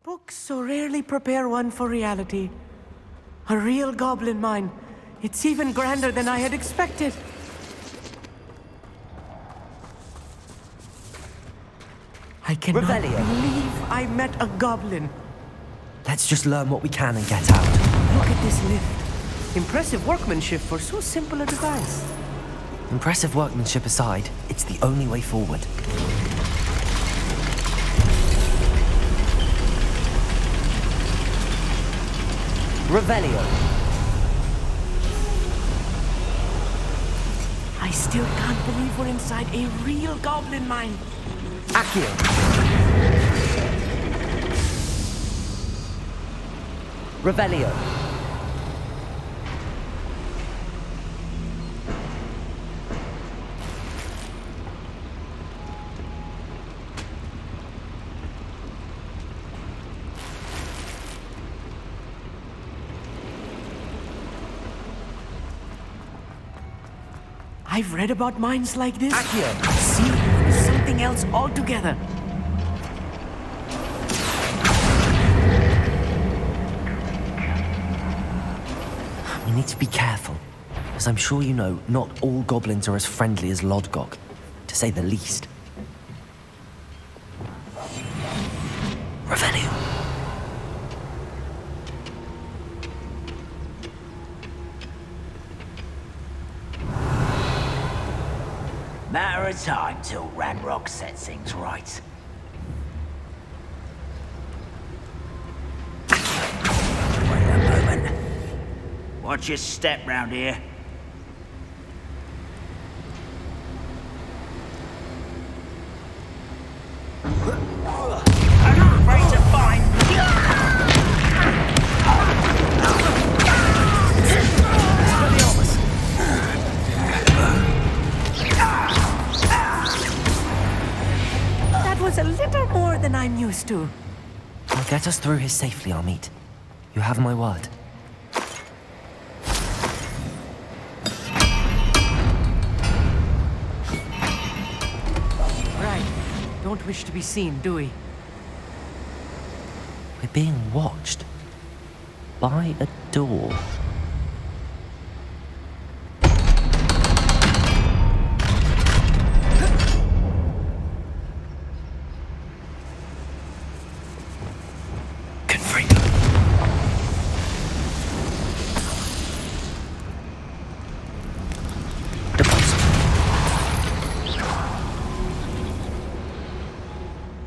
Books so rarely prepare one for reality. A real goblin mine. It's even grander than I had expected. I cannot believe I met a goblin. Let's just learn what we can and get out. Look at this lift. Impressive workmanship for so simple a device. Impressive workmanship aside, it's the only way forward. Revelio. I still can't believe we're inside a real goblin mine. Accio. Revelio. I've read about mines like this. Accio. See, it's something else altogether. We need to be careful. As I'm sure you know, not all goblins are as friendly as Lodgok, to say the least. Revelio. Matter of time till Ranrok sets things right. Wait a moment. Watch your step round here. I'm not afraid to fight. That was a little more than I'm used to. I'll get us through here safely, Amit. You have my word. Right. Don't wish to be seen, do we? We're being watched. By a door.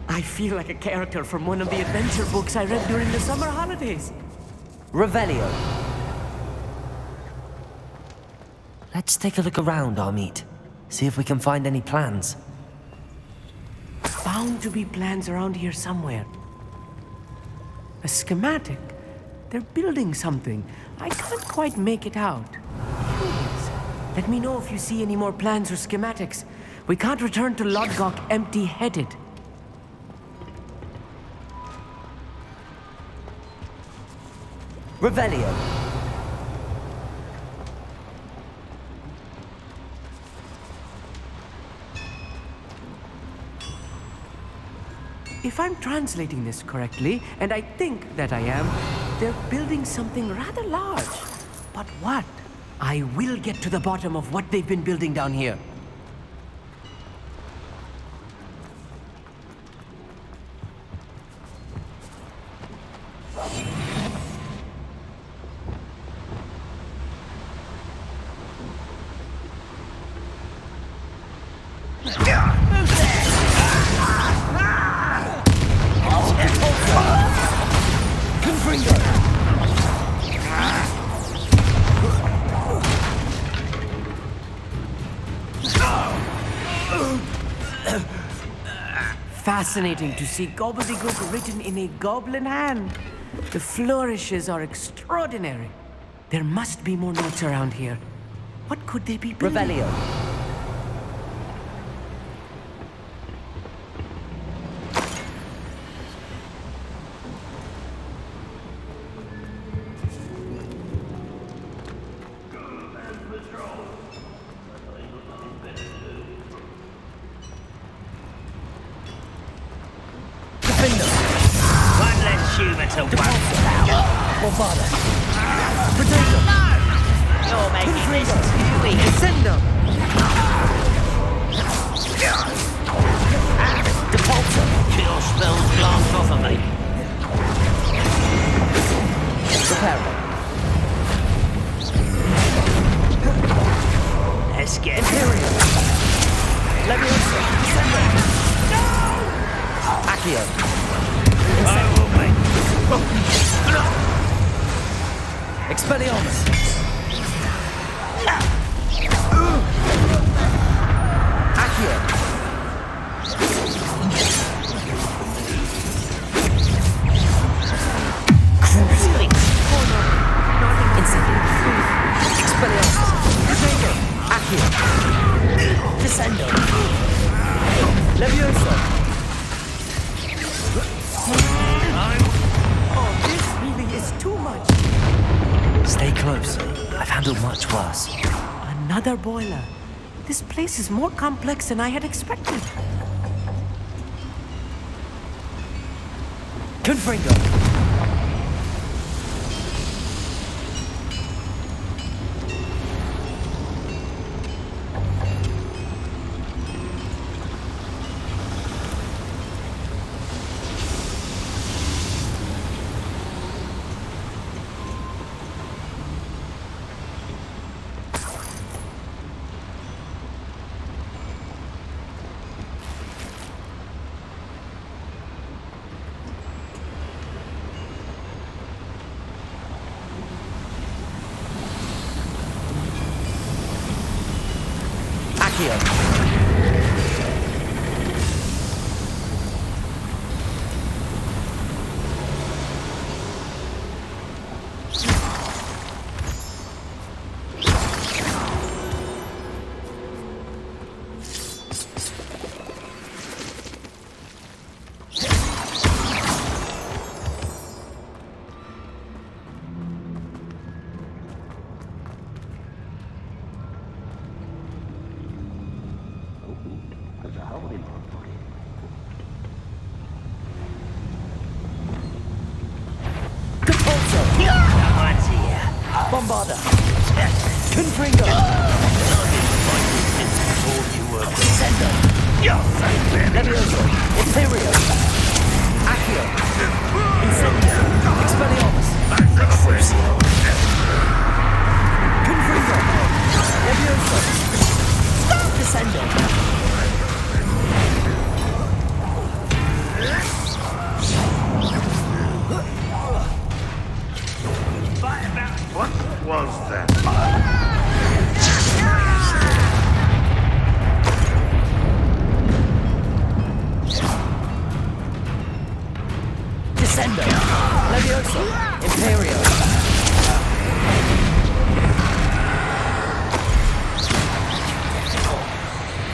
I feel like a character from one of the adventure books I read during the summer holidays. Revelio. Let's take a look around, Amit. See if we can find any plans. Bound to be plans around here somewhere. A schematic. They're building something. I can't quite make it out. Please, let me know if you see any more plans or schematics. We can't return to Lodgok empty-headed. Revelio. If I'm translating this correctly, and I think that I am, they're building something rather large. But what? I will get to the bottom of what they've been building down here. Fascinating to see gobbledygook written in a goblin hand. The flourishes are extraordinary. There must be more notes around here. What could they be building? Revelio. One less human to worry about. Or bother. You're making this too easy. Descendo! Depulsor. Your spells glance off of me. Prepare. Let's get Imperial. Leviosa. Descendo. Accio. Expelliarmus. Accio. Cruising. Incendio. Expelliarmus. Accio. Descendo. Leviosa. Oh, this really is too much. Stay close. I've handled much worse. Another boiler. This place is more complex than I had expected. Confringo. Bombarda! Confringo! Descendo! Levioso! Imperio! Accio! Incendio! Expelliarmus! Crucio! Confringo! Levioso! Descendo! What was that? Descendo! Levioso! Imperio!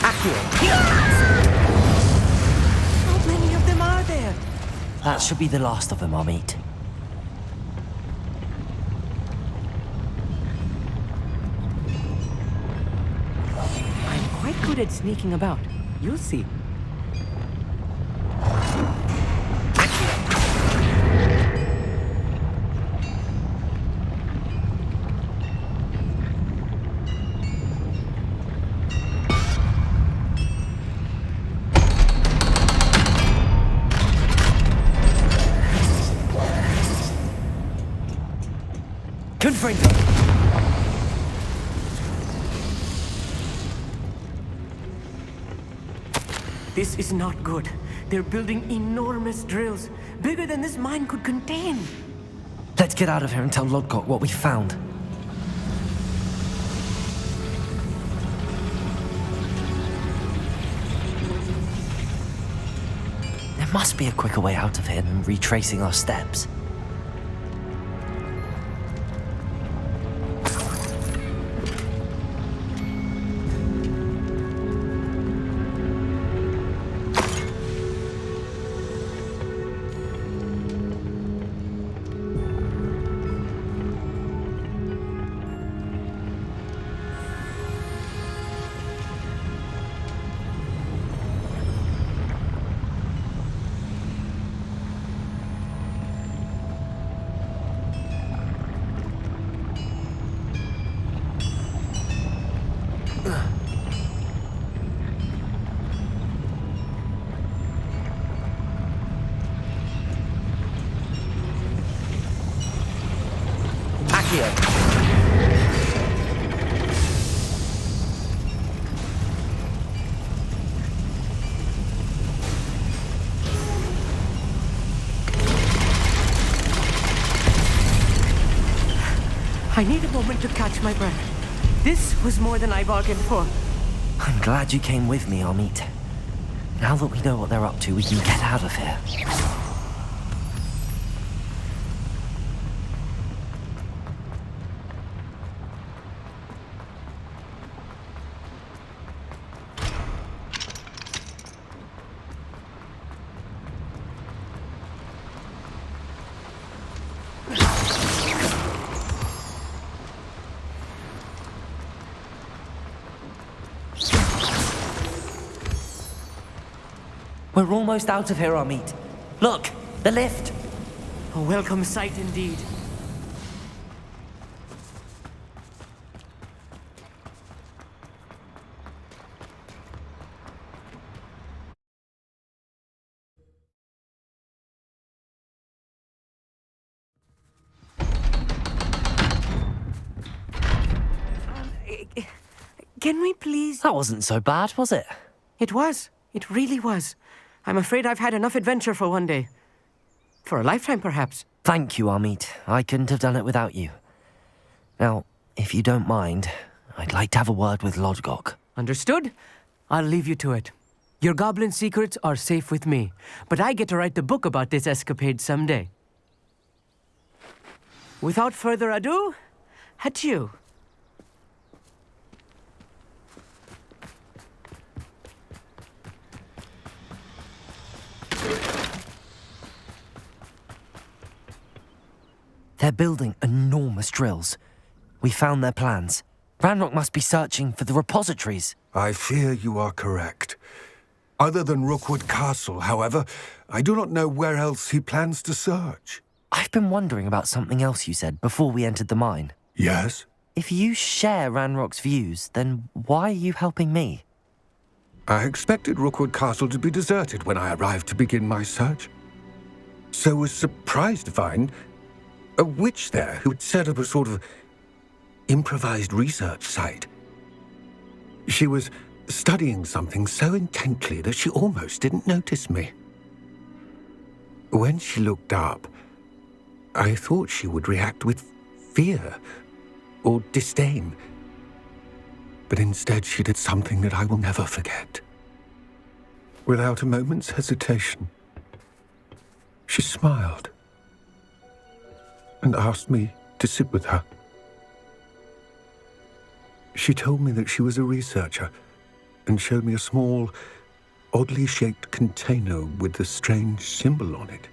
Accio! How many of them are there? That should be the last of them, I'll meet. I'm quite good at sneaking about. You'll see. Confringo! This is not good. They're building enormous drills, bigger than this mine could contain. Let's get out of here and tell Lodgok what we found. There must be a quicker way out of here than retracing our steps. I need a moment to catch my breath. This was more than I bargained for. I'm glad you came with me, Amit. Now that we know what they're up to, we can get out of here. We're almost out of here, Amit. Look, the lift. A welcome sight indeed. Can we please... That wasn't so bad, was it? It was. It really was. I'm afraid I've had enough adventure for one day. For a lifetime, perhaps. Thank you, Amit. I couldn't have done it without you. Now, if you don't mind, I'd like to have a word with Lodgok. Understood? I'll leave you to it. Your goblin secrets are safe with me, but I get to write the book about this escapade someday. Without further ado, adieu. They're building enormous drills. We found their plans. Ranrok must be searching for the repositories. I fear you are correct. Other than Rookwood Castle, however, I do not know where else he plans to search. I've been wondering about something else you said before we entered the mine. Yes? If you share Ranrock's views, then why are you helping me? I expected Rookwood Castle to be deserted when I arrived to begin my search. So was surprised to find a witch there who had set up a sort of improvised research site. She was studying something so intently that she almost didn't notice me. When she looked up, I thought she would react with fear or disdain. But instead she did something that I will never forget. Without a moment's hesitation, she smiled and asked me to sit with her. She told me that she was a researcher and showed me a small, oddly shaped container with a strange symbol on it.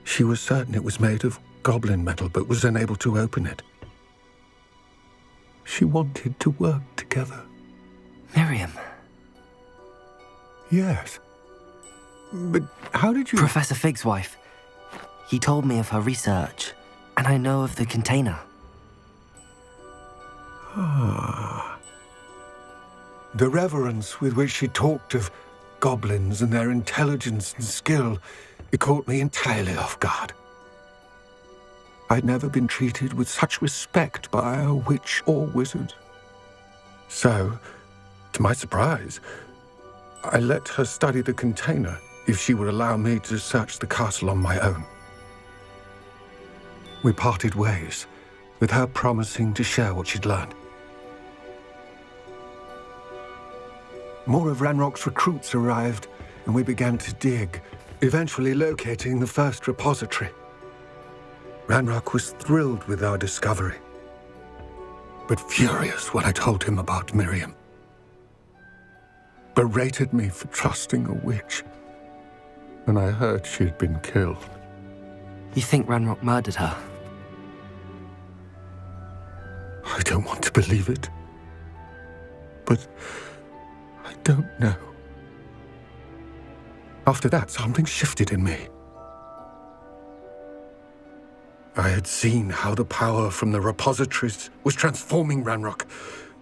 She was certain it was made of goblin metal, but was unable to open it. She wanted to work together. Miriam. Yes. But how did you... Professor Fig's wife. He told me of her research, and I know of the container. Ah. The reverence with which she talked of goblins and their intelligence and skill, it caught me entirely off guard. I'd never been treated with such respect by a witch or wizard. So, to my surprise, I let her study the container if she would allow me to search the castle on my own. We parted ways, with her promising to share what she'd learned. More of Ranrock's recruits arrived, and we began to dig, eventually locating the first repository. Ranrok was thrilled with our discovery, but furious when I told him about Miriam. Berated me for trusting a witch, and I heard she'd been killed. You think Ranrok murdered her? I don't want to believe it, but I don't know. After that, something shifted in me. I had seen how the power from the repositories was transforming Ranrok,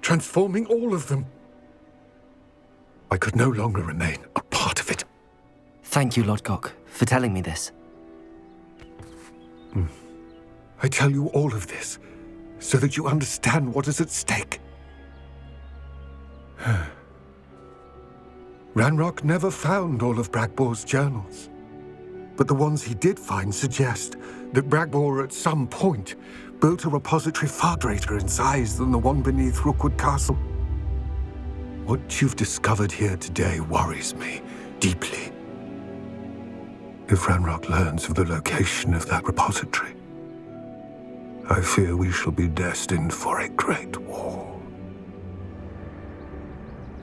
transforming all of them. I could no longer remain a part of it. Thank you, Lodgok, for telling me this. I tell you all of this so that you understand what is at stake. Ranrok never found all of Bragbor's journals, but the ones he did find suggest that Bragbor at some point built a repository far greater in size than the one beneath Rookwood Castle. What you've discovered here today worries me deeply. If Ranrok learns of the location of that repository, I fear we shall be destined for a great war.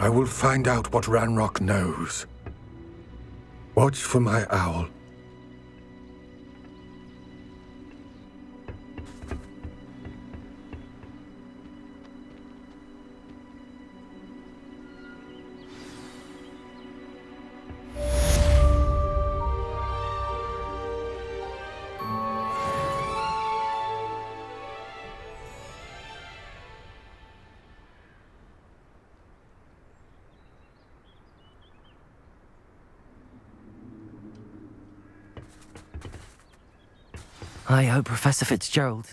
I will find out what Ranrok knows. Watch for my owl. I hope Professor Fitzgerald...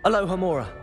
Aloha, Mora.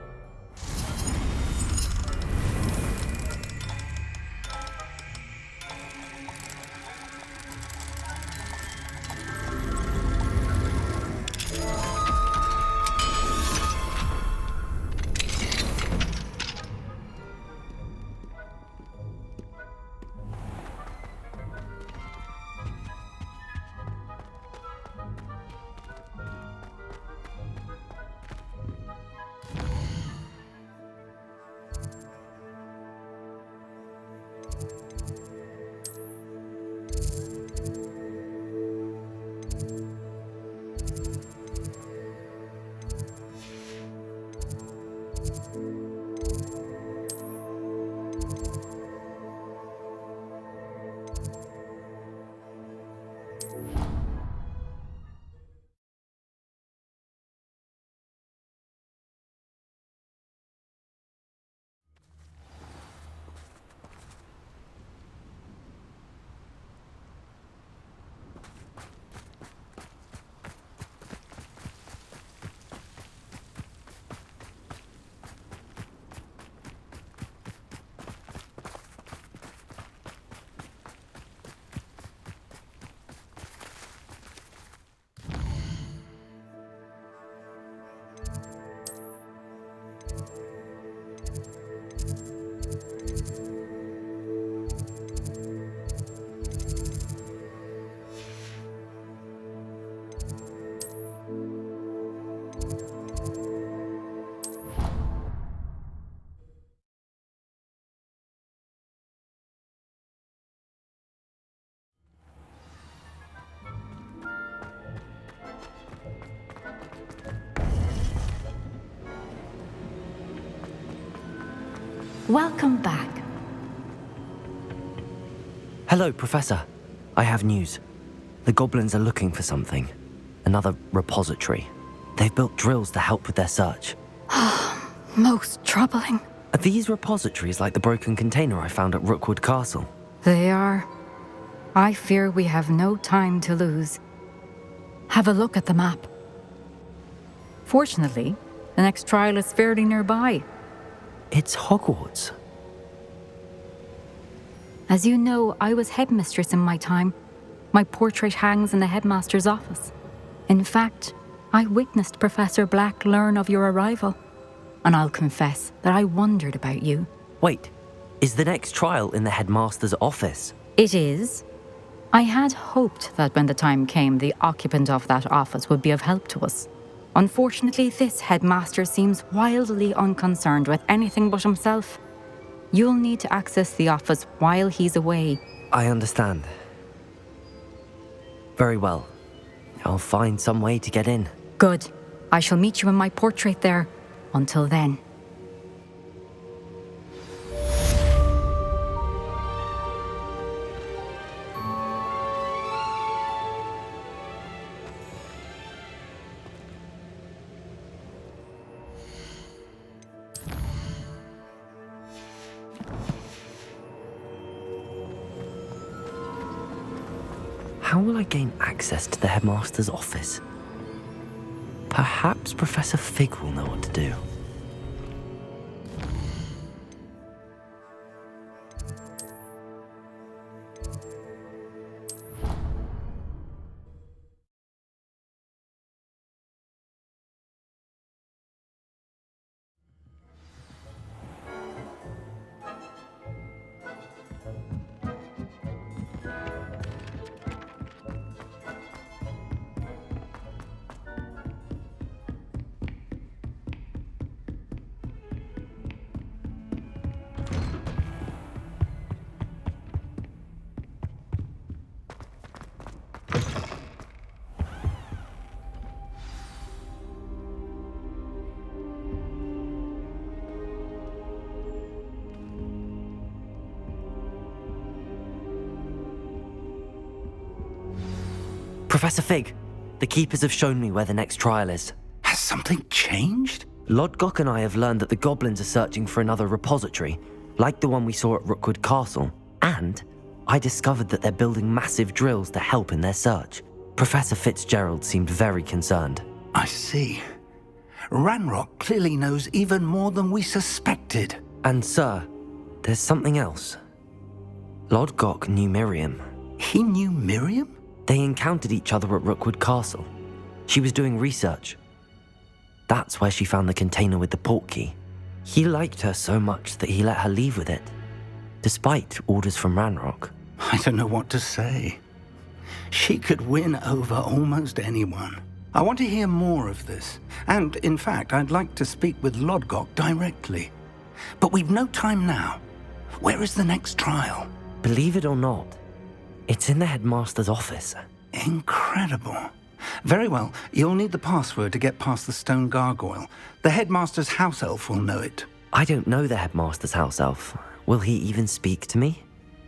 Welcome back. Hello, Professor. I have news. The goblins are looking for something. Another repository. They've built drills to help with their search. Most troubling. Are these repositories like the broken container I found at Rookwood Castle? They are. I fear we have no time to lose. Have a look at the map. Fortunately, the next trial is fairly nearby. It's Hogwarts. As you know, I was headmistress in my time. My portrait hangs in the headmaster's office. In fact, I witnessed Professor Black learn of your arrival. And I'll confess that I wondered about you. Wait, is the next trial in the headmaster's office? It is. I had hoped that when the time came, the occupant of that office would be of help to us. Unfortunately, this headmaster seems wildly unconcerned with anything but himself. You'll need to access the office while he's away. I understand. Very well. I'll find some way to get in. Good. I shall meet you in my portrait there. Until then. How will I gain access to the headmaster's office? Perhaps Professor Fig will know what to do. Professor Fig, the Keepers have shown me where the next trial is. Has something changed? Lodgok and I have learned that the goblins are searching for another repository, like the one we saw at Rookwood Castle. And I discovered that they're building massive drills to help in their search. Professor Fitzgerald seemed very concerned. I see. Ranrok clearly knows even more than we suspected. And sir, there's something else. Lodgok knew Miriam. He knew Miriam? They encountered each other at Rookwood Castle. She was doing research. That's where she found the container with the port key. He liked her so much that he let her leave with it, despite orders from Ranrok. I don't know what to say. She could win over almost anyone. I want to hear more of this. And, in fact, I'd like to speak with Lodgok directly. But we've no time now. Where is the next trial? Believe it or not, it's in the headmaster's office. Incredible. Very well, you'll need the password to get past the stone gargoyle. The headmaster's house elf will know it. I don't know the headmaster's house elf. Will he even speak to me?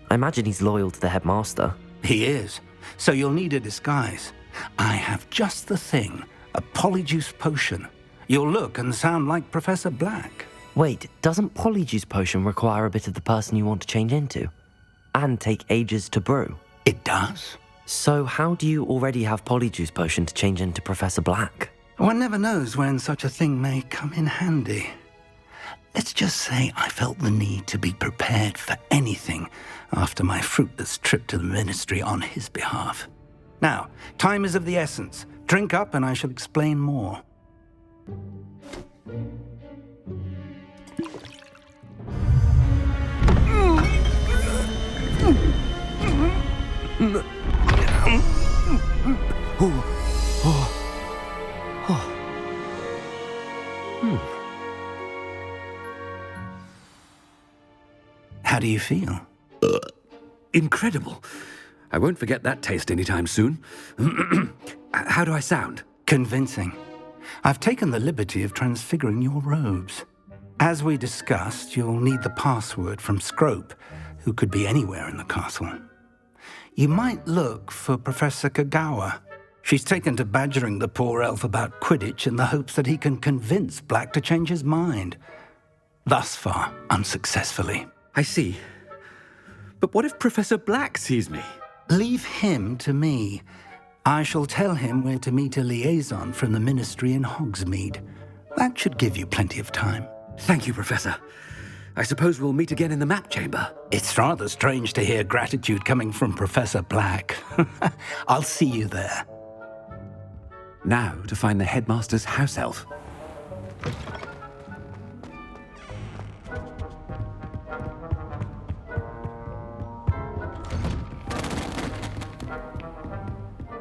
I imagine he's loyal to the headmaster. He is. So you'll need a disguise. I have just the thing. A polyjuice potion. You'll look and sound like Professor Black. Wait, doesn't polyjuice potion require a bit of the person you want to change into? And take ages to brew? It does. So how do you already have polyjuice potion to change into Professor Black? One never knows when such a thing may come in handy. Let's just say I felt the need to be prepared for anything after my fruitless trip to the ministry on his behalf. Now, time is of the essence. Drink up and I shall explain more. How do you feel? Incredible. I won't forget that taste anytime soon. How do I sound? Convincing. I've taken the liberty of transfiguring your robes. As we discussed, you'll need the password from Scrope, who could be anywhere in the castle. You might look for Professor Kagawa. She's taken to badgering the poor elf about Quidditch in the hopes that he can convince Black to change his mind. Thus far, unsuccessfully. I see. But what if Professor Black sees me? Leave him to me. I shall tell him where to meet a liaison from the ministry in Hogsmeade. That should give you plenty of time. Thank you, Professor. I suppose we'll meet again in the map chamber. It's rather strange to hear gratitude coming from Professor Black. I'll see you there. Now to find the headmaster's house elf.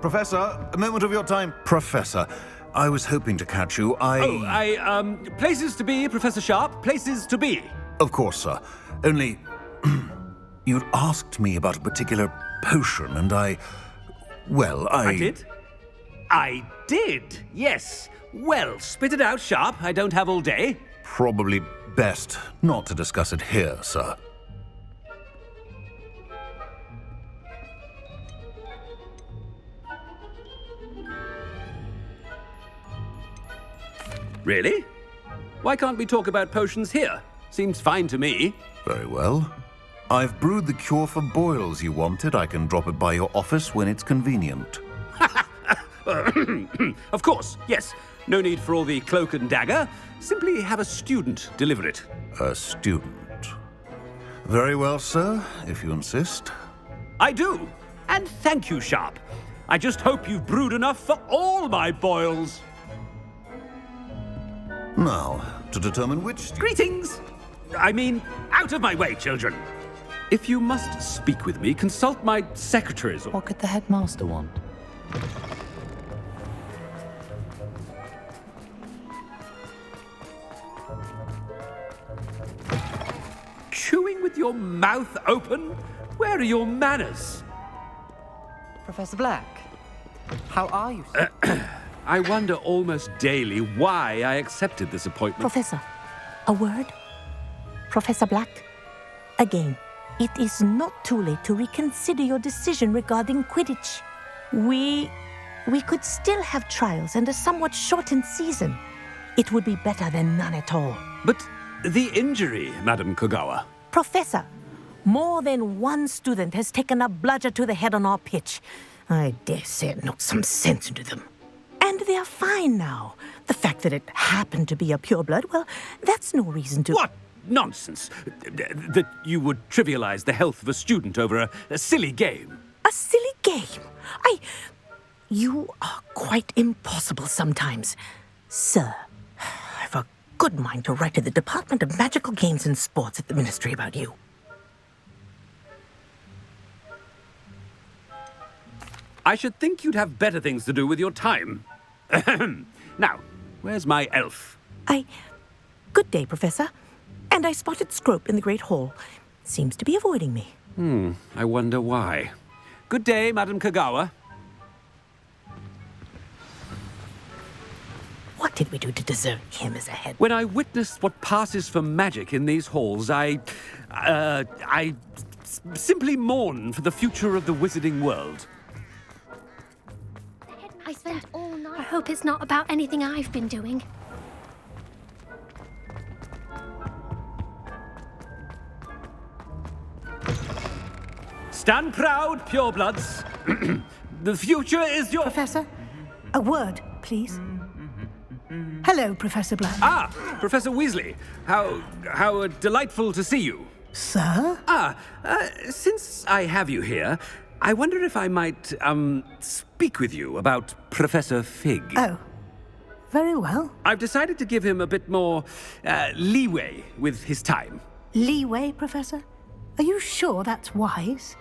Professor, a moment of your time. Professor, I was hoping to catch you. Places to be, Professor Sharp. Places to be. Of course, sir. Only, you'd asked me about a particular potion, and I I did? I did, yes. Well, spit it out, Sharp. I don't have all day. Probably best not to discuss it here, sir. Really? Why can't we talk about potions here? Seems fine to me. Very well. I've brewed the cure for boils you wanted. I can drop it by your office when it's convenient. Of course, yes. No need for all the cloak and dagger. Simply have a student deliver it. A student. Very well, sir, if you insist. I do. And thank you, Sharp. I just hope you've brewed enough for all my boils. Now, to determine which... Greetings! I mean, out of my way, children. If you must speak with me, consult my secretaries. What could the headmaster want? Chewing with your mouth open? Where are your manners? Professor Black, how are you, sir? I wonder almost daily why I accepted this appointment. Professor, a word? Professor Black, again, it is not too late to reconsider your decision regarding Quidditch. We could still have trials and a somewhat shortened season. It would be better than none at all. But the injury, Madam Kogawa. Professor, more than one student has taken a bludger to the head on our pitch. I dare say it knocked some sense into them. And they're fine now. The fact that it happened to be a pureblood, well, that's no reason to... What nonsense! That you would trivialize the health of a student over a silly game. A silly game? You are quite impossible sometimes. Sir, I've a good mind to write to the Department of Magical Games and Sports at the Ministry about you. I should think you'd have better things to do with your time. Now, where's my elf? Good day, Professor. And I spotted Scrope in the Great Hall. Seems to be avoiding me. I wonder why. Good day, Madam Kogawa. What did we do to deserve him as a head? When I witnessed what passes for magic in these halls, I simply mourn for the future of the wizarding world. I spent all night. I hope it's not about anything I've been doing. Stand proud, purebloods. The future is your... Professor, a word, please. Hello, Professor Black. Ah, Professor Weasley. How delightful to see you. Sir? Since I have you here, I wonder if I might, speak with you about Professor Fig. Oh, very well. I've decided to give him a bit more, leeway with his time. Leeway, Professor? Are you sure that's wise?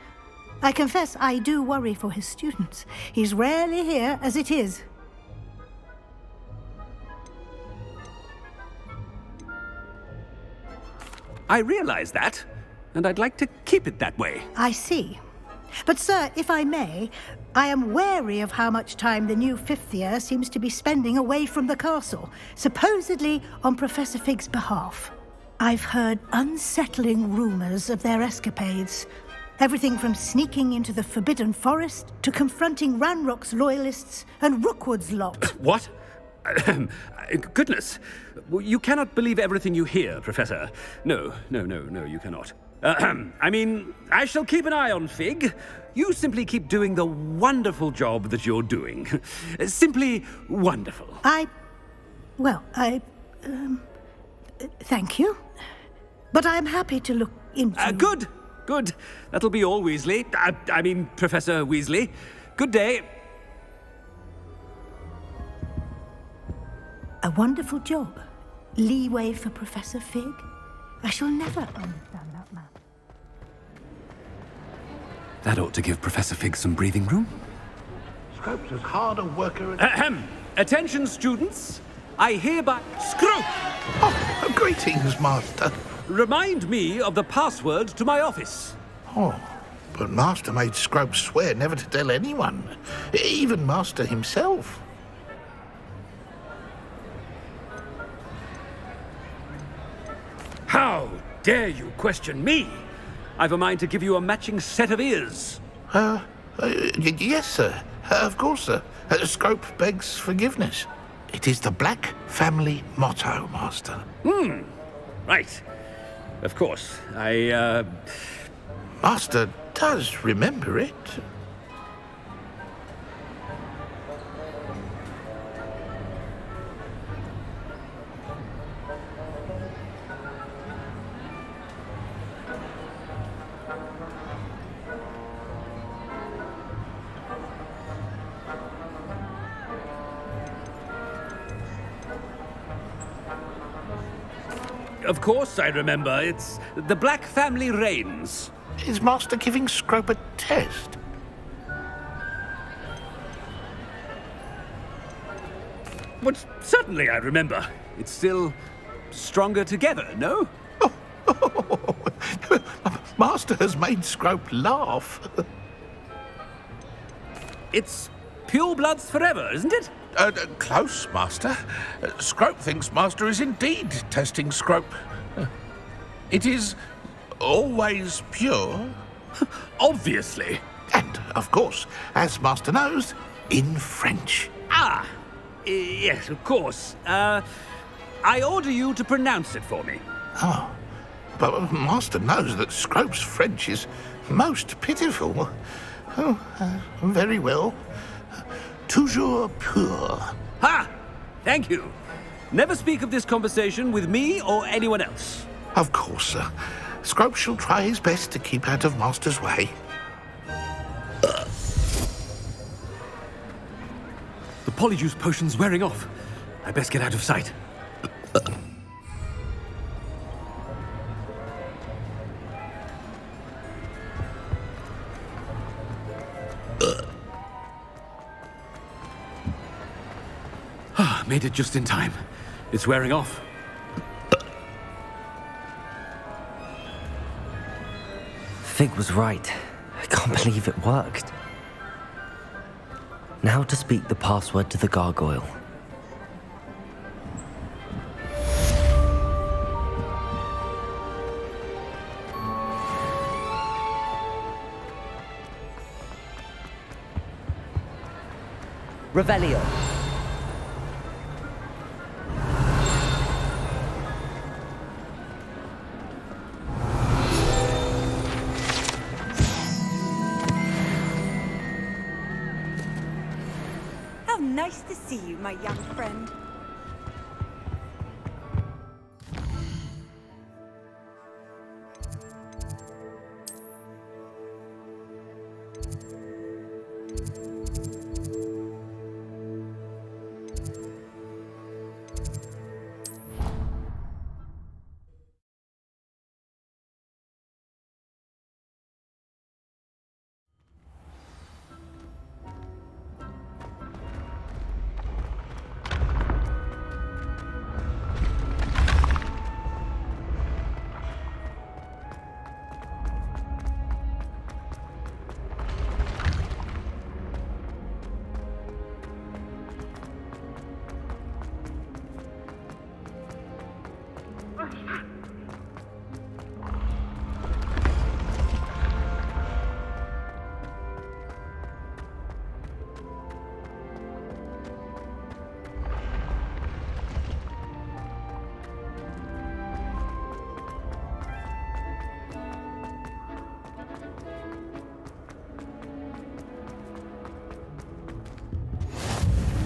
I confess I do worry for his students. He's rarely here as it is. I realize that, and I'd like to keep it that way. I see. But, sir, if I may, I am wary of how much time the new fifth year seems to be spending away from the castle, supposedly on Professor Fig's behalf. I've heard unsettling rumors of their escapades. Everything from sneaking into the Forbidden Forest to confronting Ranrock's loyalists and Rookwood's lot. What? Goodness. You cannot believe everything you hear, Professor. No, you cannot. I mean, I shall keep an eye on Fig. You simply keep doing the wonderful job that you're doing. Simply wonderful. Thank you. But I'm happy to look into... Good. That'll be all, Weasley. I mean, Professor Weasley. Good day. A wonderful job. Leeway for Professor Fig. I shall never understand that man. That ought to give Professor Fig some breathing room. Scrope's as hard a worker as... Attention, students. I hereby... Scrope! Oh, greetings, Master. Remind me of the password to my office. Oh, but Master made Scrope swear never to tell anyone. Even Master himself. How dare you question me? I've a mind to give you a matching set of ears. Yes, sir. Of course, sir. Scrope begs forgiveness. It is the Black family motto, Master. Right. Of course. Master does remember it. Of course I remember. It's the Black family reigns. Is Master giving Scrope a test? But certainly I remember. It's still stronger together, no? Master has made Scrope laugh. It's pure bloods forever, isn't it? Close, Master. Scrope thinks Master is indeed testing Scrope. It is always pure. Obviously. And, of course, as Master knows, in French. Ah! Yes, of course. I order you to pronounce it for me. Oh, but Master knows that Scrope's French is most pitiful. Oh, very well. Toujours pur. Ha! Thank you. Never speak of this conversation with me or anyone else. Of course, sir. Scrope shall try his best to keep out of Master's way. The polyjuice potion's wearing off. I best get out of sight. Made it just in time. It's wearing off. Fig was right. I can't believe it worked. Now to speak the password to the gargoyle. Revelio. Nice to see you, my young friend.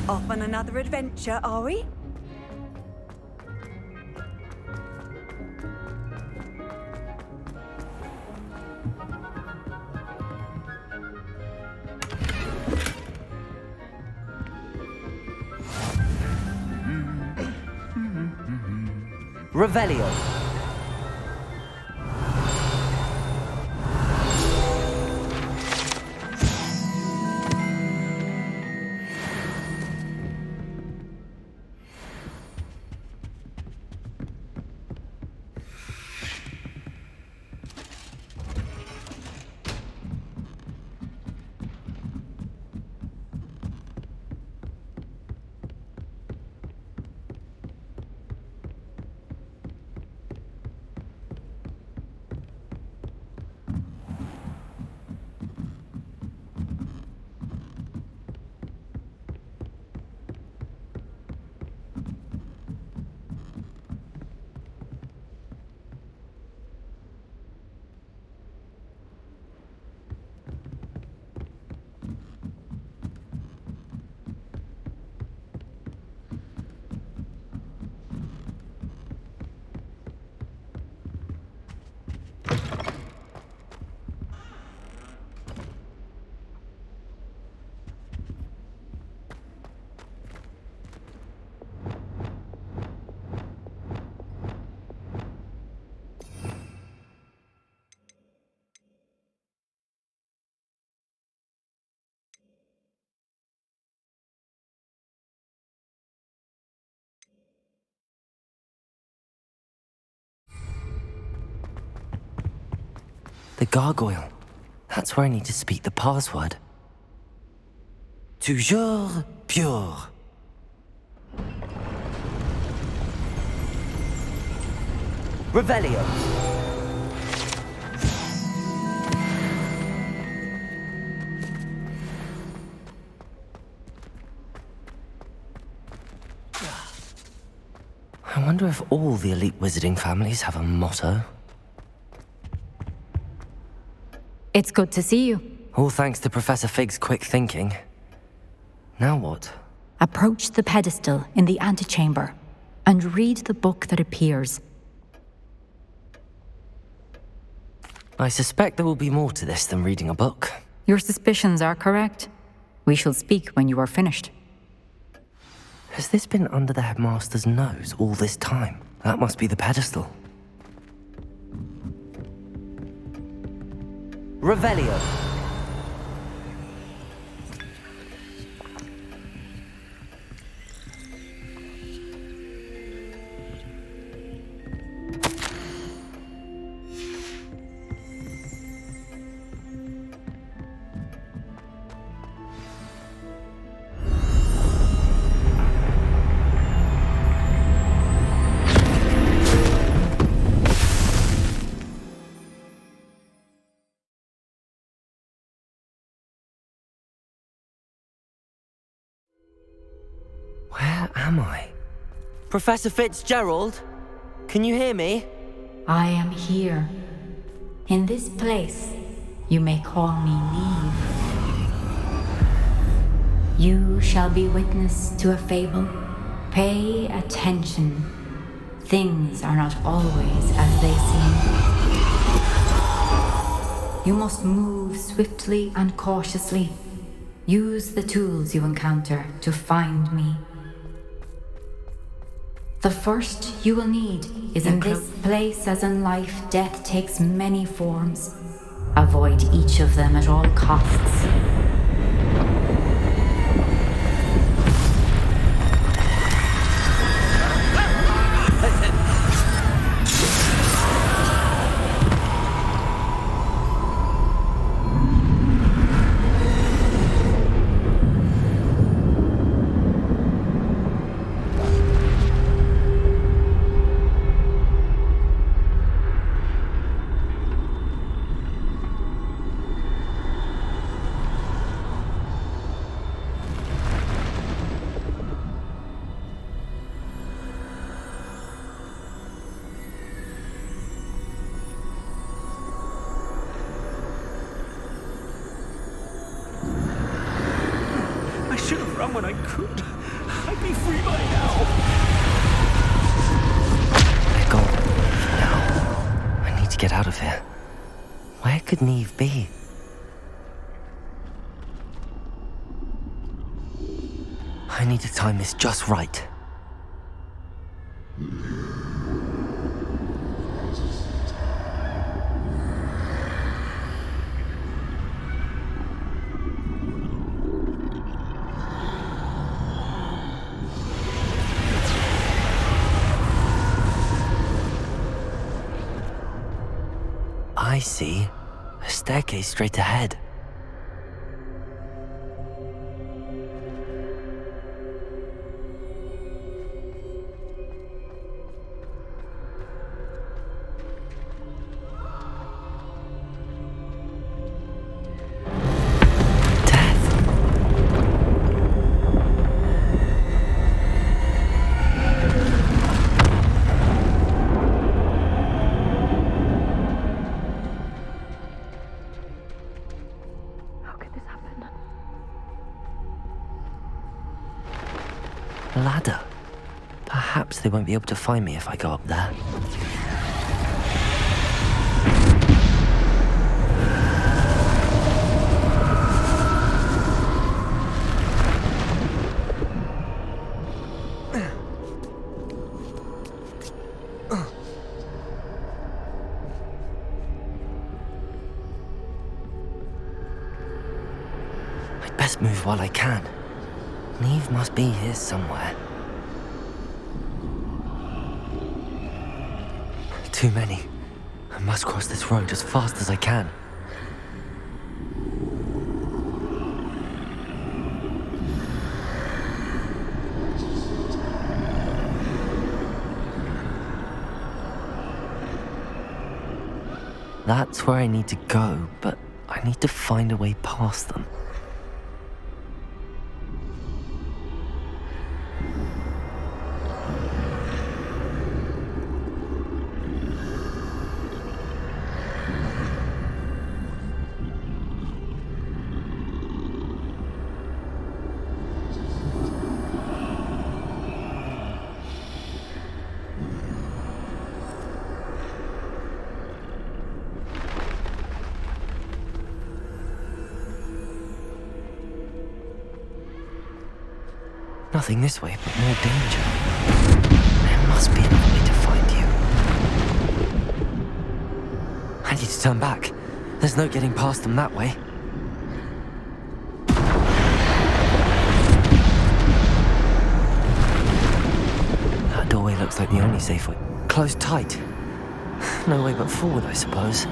Off on another adventure, are we? Revelio. The gargoyle. That's where I need to speak the password. Toujours pure. Revelio. I wonder if all the elite wizarding families have a motto. It's good to see you. All thanks to Professor Fig's quick thinking. Now what? Approach the pedestal in the antechamber and read the book that appears. I suspect there will be more to this than reading a book. Your suspicions are correct. We shall speak when you are finished. Has this been under the headmaster's nose all this time? That must be the pedestal. Revelio. Where am I? Professor Fitzgerald? Can you hear me? I am here. In this place, you may call me Neve. You shall be witness to a fable. Pay attention. Things are not always as they seem. You must move swiftly and cautiously. Use the tools you encounter to find me. The first you will need is in this place, as in life, death takes many forms. Avoid each of them at all costs. When I could, I'd be free by now. They're gone. Now, I need to get out of here. Where could Neve be? I need to time this just right. I see a staircase straight ahead. Ladder. Perhaps they won't be able to find me if I go up there. I'd best move while I can. Neve must be here somewhere. Too many. I must cross this road as fast as I can. That's where I need to go, but I need to find a way past them. Nothing this way, but more danger. There must be another way to find you. I need to turn back. There's no getting past them that way. That doorway looks like the only safe way. Closed tight. No way but forward, I suppose.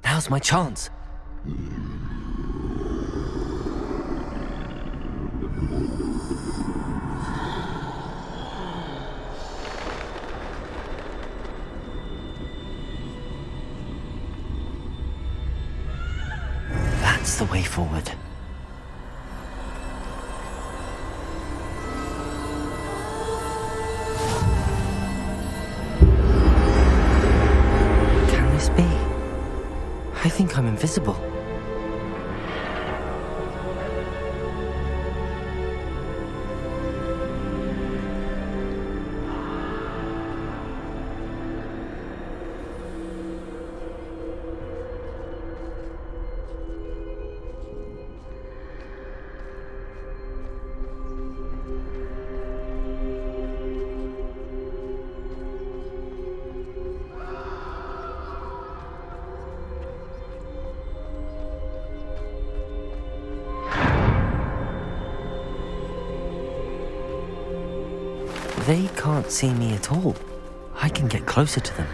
Now's my chance. That's the way forward. Can this be? I think I'm invisible. They can't see me at all. I can get closer to them.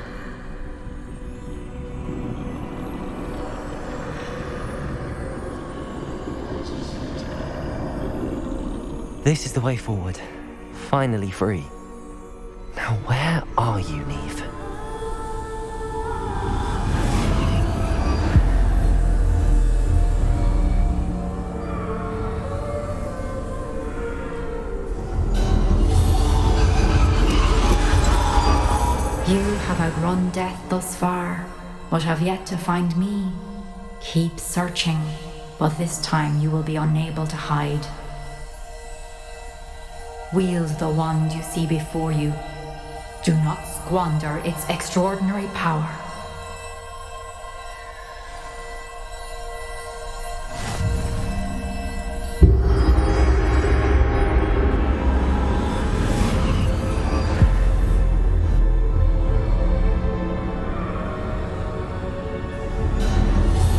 This is the way forward. Finally free. Now where are you, Neve? You have outrun death thus far, but have yet to find me. Keep searching, but this time you will be unable to hide. Wield the wand you see before you. Do not squander its extraordinary power.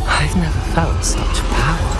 I've never felt such power.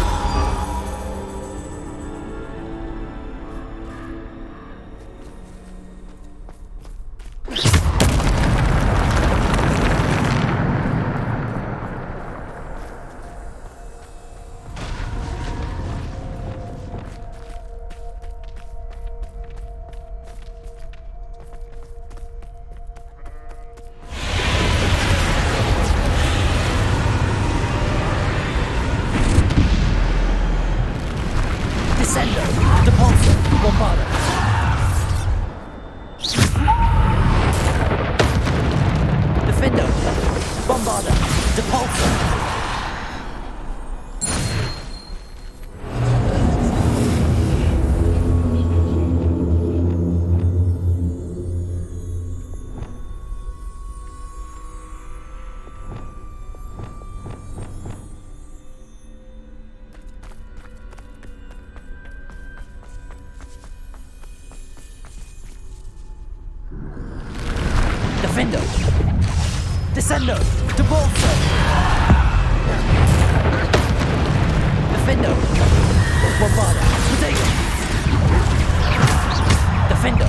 Descendo! Depulso! Defendo! Bombarda! Protego! Defendo!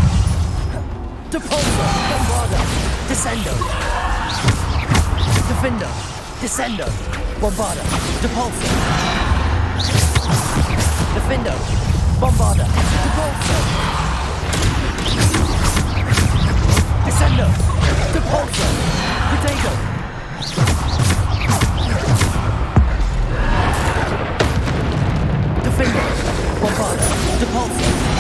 Depulso! Bombarda! Descendo! Defendo! Descendo! Bombarda! Depulso! Defendo! Bombarda! Depulso! Descendo! Depulso! Protego! Defendo! Bombarda! Depulso!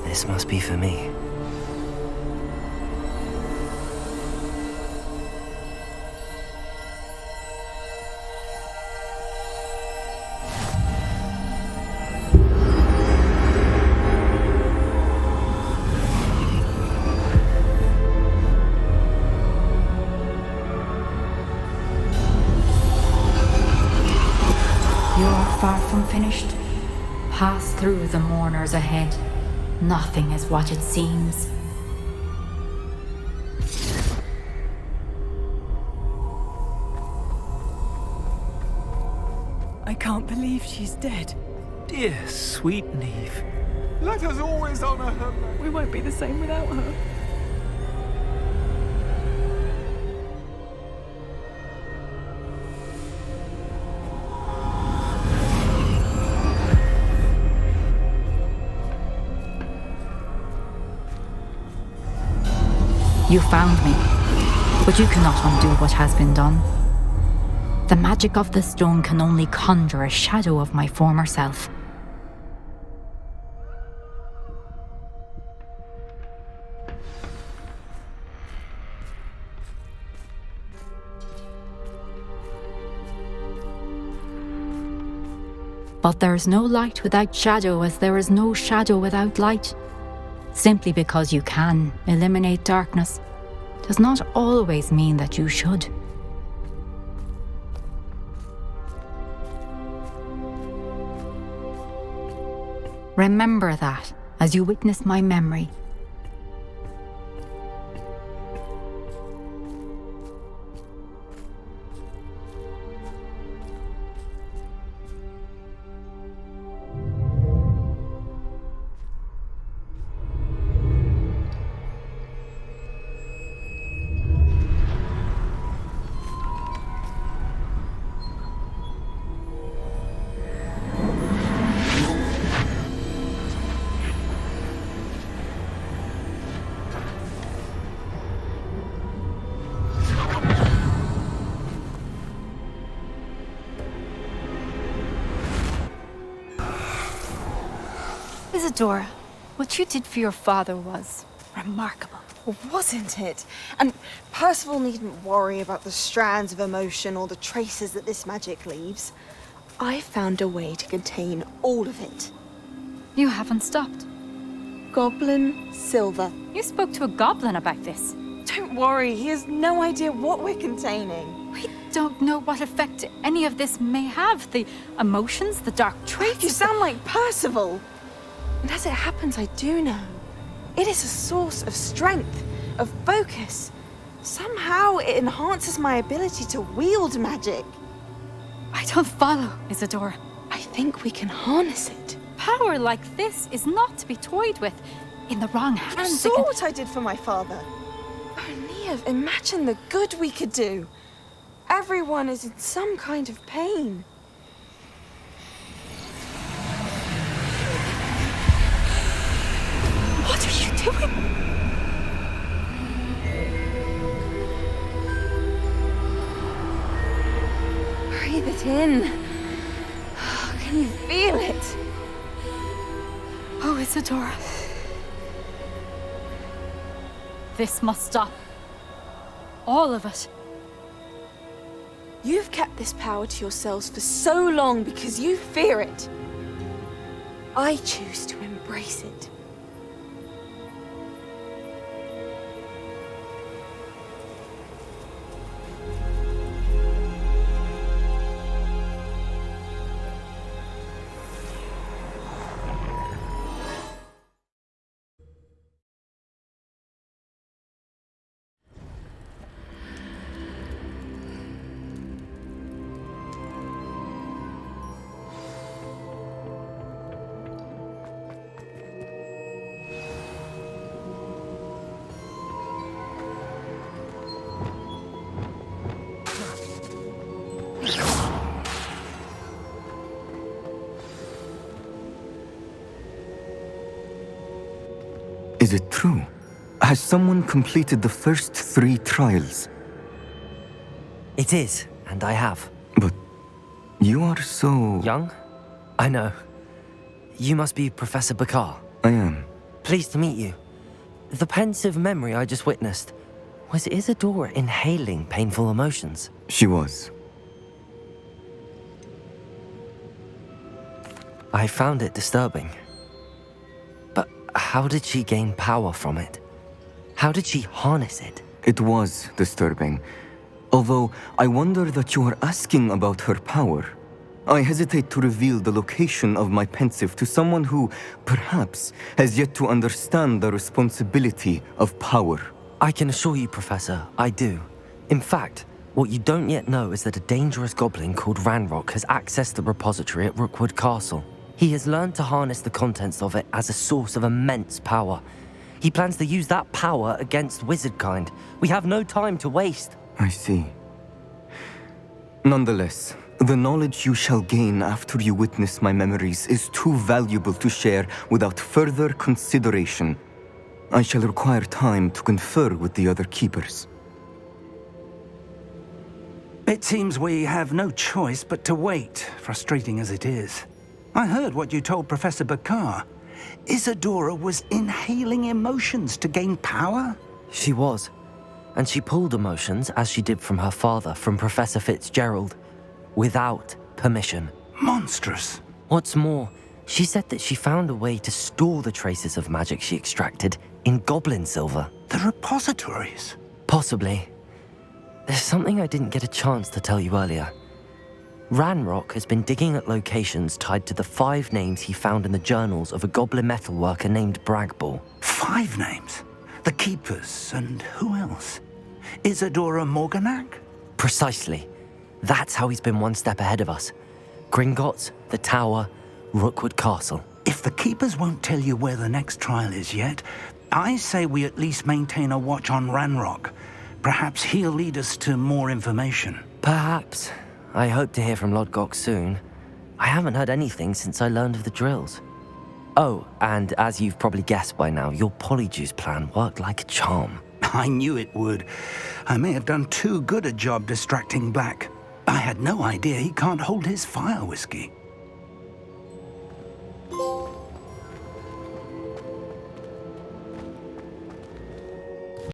This must be for me. You're far from finished. Pass through the mourners ahead. Nothing is what it seems. I can't believe she's dead. Dear, sweet Neve. Let us always honor her. We won't be the same without her. You found me, but you cannot undo what has been done. The magic of the stone can only conjure a shadow of my former self. But there is no light without shadow, as there is no shadow without light. Simply because you can eliminate darkness does not always mean that you should. Remember that, as you witness my memory. Isadora, what you did for your father was remarkable. Well, wasn't it? And Percival needn't worry about the strands of emotion or the traces that this magic leaves. I found a way to contain all of it. You haven't stopped. Goblin silver. You spoke to a goblin about this. Don't worry, he has no idea what we're containing. We don't know what effect any of this may have. The emotions, the dark traits. You sound like Percival. And as it happens, I do know. It is a source of strength, of focus. Somehow it enhances my ability to wield magic. I don't follow, Isadora. I think we can harness it. Power like this is not to be toyed with. In the wrong hands, You saw what I did for my father. Oh, Neve, imagine the good we could do. Everyone is in some kind of pain. What are you doing? Breathe it in. Can you feel it? Oh, Isadora. This must stop. All of it. You've kept this power to yourselves for so long because you fear it. I choose to embrace it. Is it true? Has someone completed the first 3 trials? It is, and I have. But you are so... Young? I know. You must be Professor Bakar. I am. Pleased to meet you. The pensive memory I just witnessed, was Isadora inhaling painful emotions? She was. I found it disturbing. But how did she gain power from it? How did she harness it? It was disturbing. Although I wonder that you are asking about her power. I hesitate to reveal the location of my pensive to someone who, perhaps, has yet to understand the responsibility of power. I can assure you, Professor, I do. In fact, what you don't yet know is that a dangerous goblin called Ranrok has accessed the repository at Rookwood Castle. He has learned to harness the contents of it as a source of immense power. He plans to use that power against wizardkind. We have no time to waste. I see. Nonetheless, the knowledge you shall gain after you witness my memories is too valuable to share without further consideration. I shall require time to confer with the other keepers. It seems we have no choice but to wait, frustrating as it is. I heard what you told Professor Bakar. Isadora was inhaling emotions to gain power? She was. And she pulled emotions, as she did from her father, from Professor Fitzgerald, without permission. Monstrous. What's more, she said that she found a way to store the traces of magic she extracted in goblin silver. The repositories? Possibly. There's something I didn't get a chance to tell you earlier. Ranrok has been digging at locations tied to the 5 names he found in the journals of a goblin metalworker named Bragball. 5 names? The Keepers, and who else? Isadora Morganac? Precisely. That's how he's been one step ahead of us. Gringotts, the Tower, Rookwood Castle. If the Keepers won't tell you where the next trial is yet, I say we at least maintain a watch on Ranrok. Perhaps he'll lead us to more information. Perhaps. I hope to hear from Lodgok soon. I haven't heard anything since I learned of the drills. Oh, and as you've probably guessed by now, your polyjuice plan worked like a charm. I knew it would. I may have done too good a job distracting Black. I had no idea he can't hold his fire whiskey.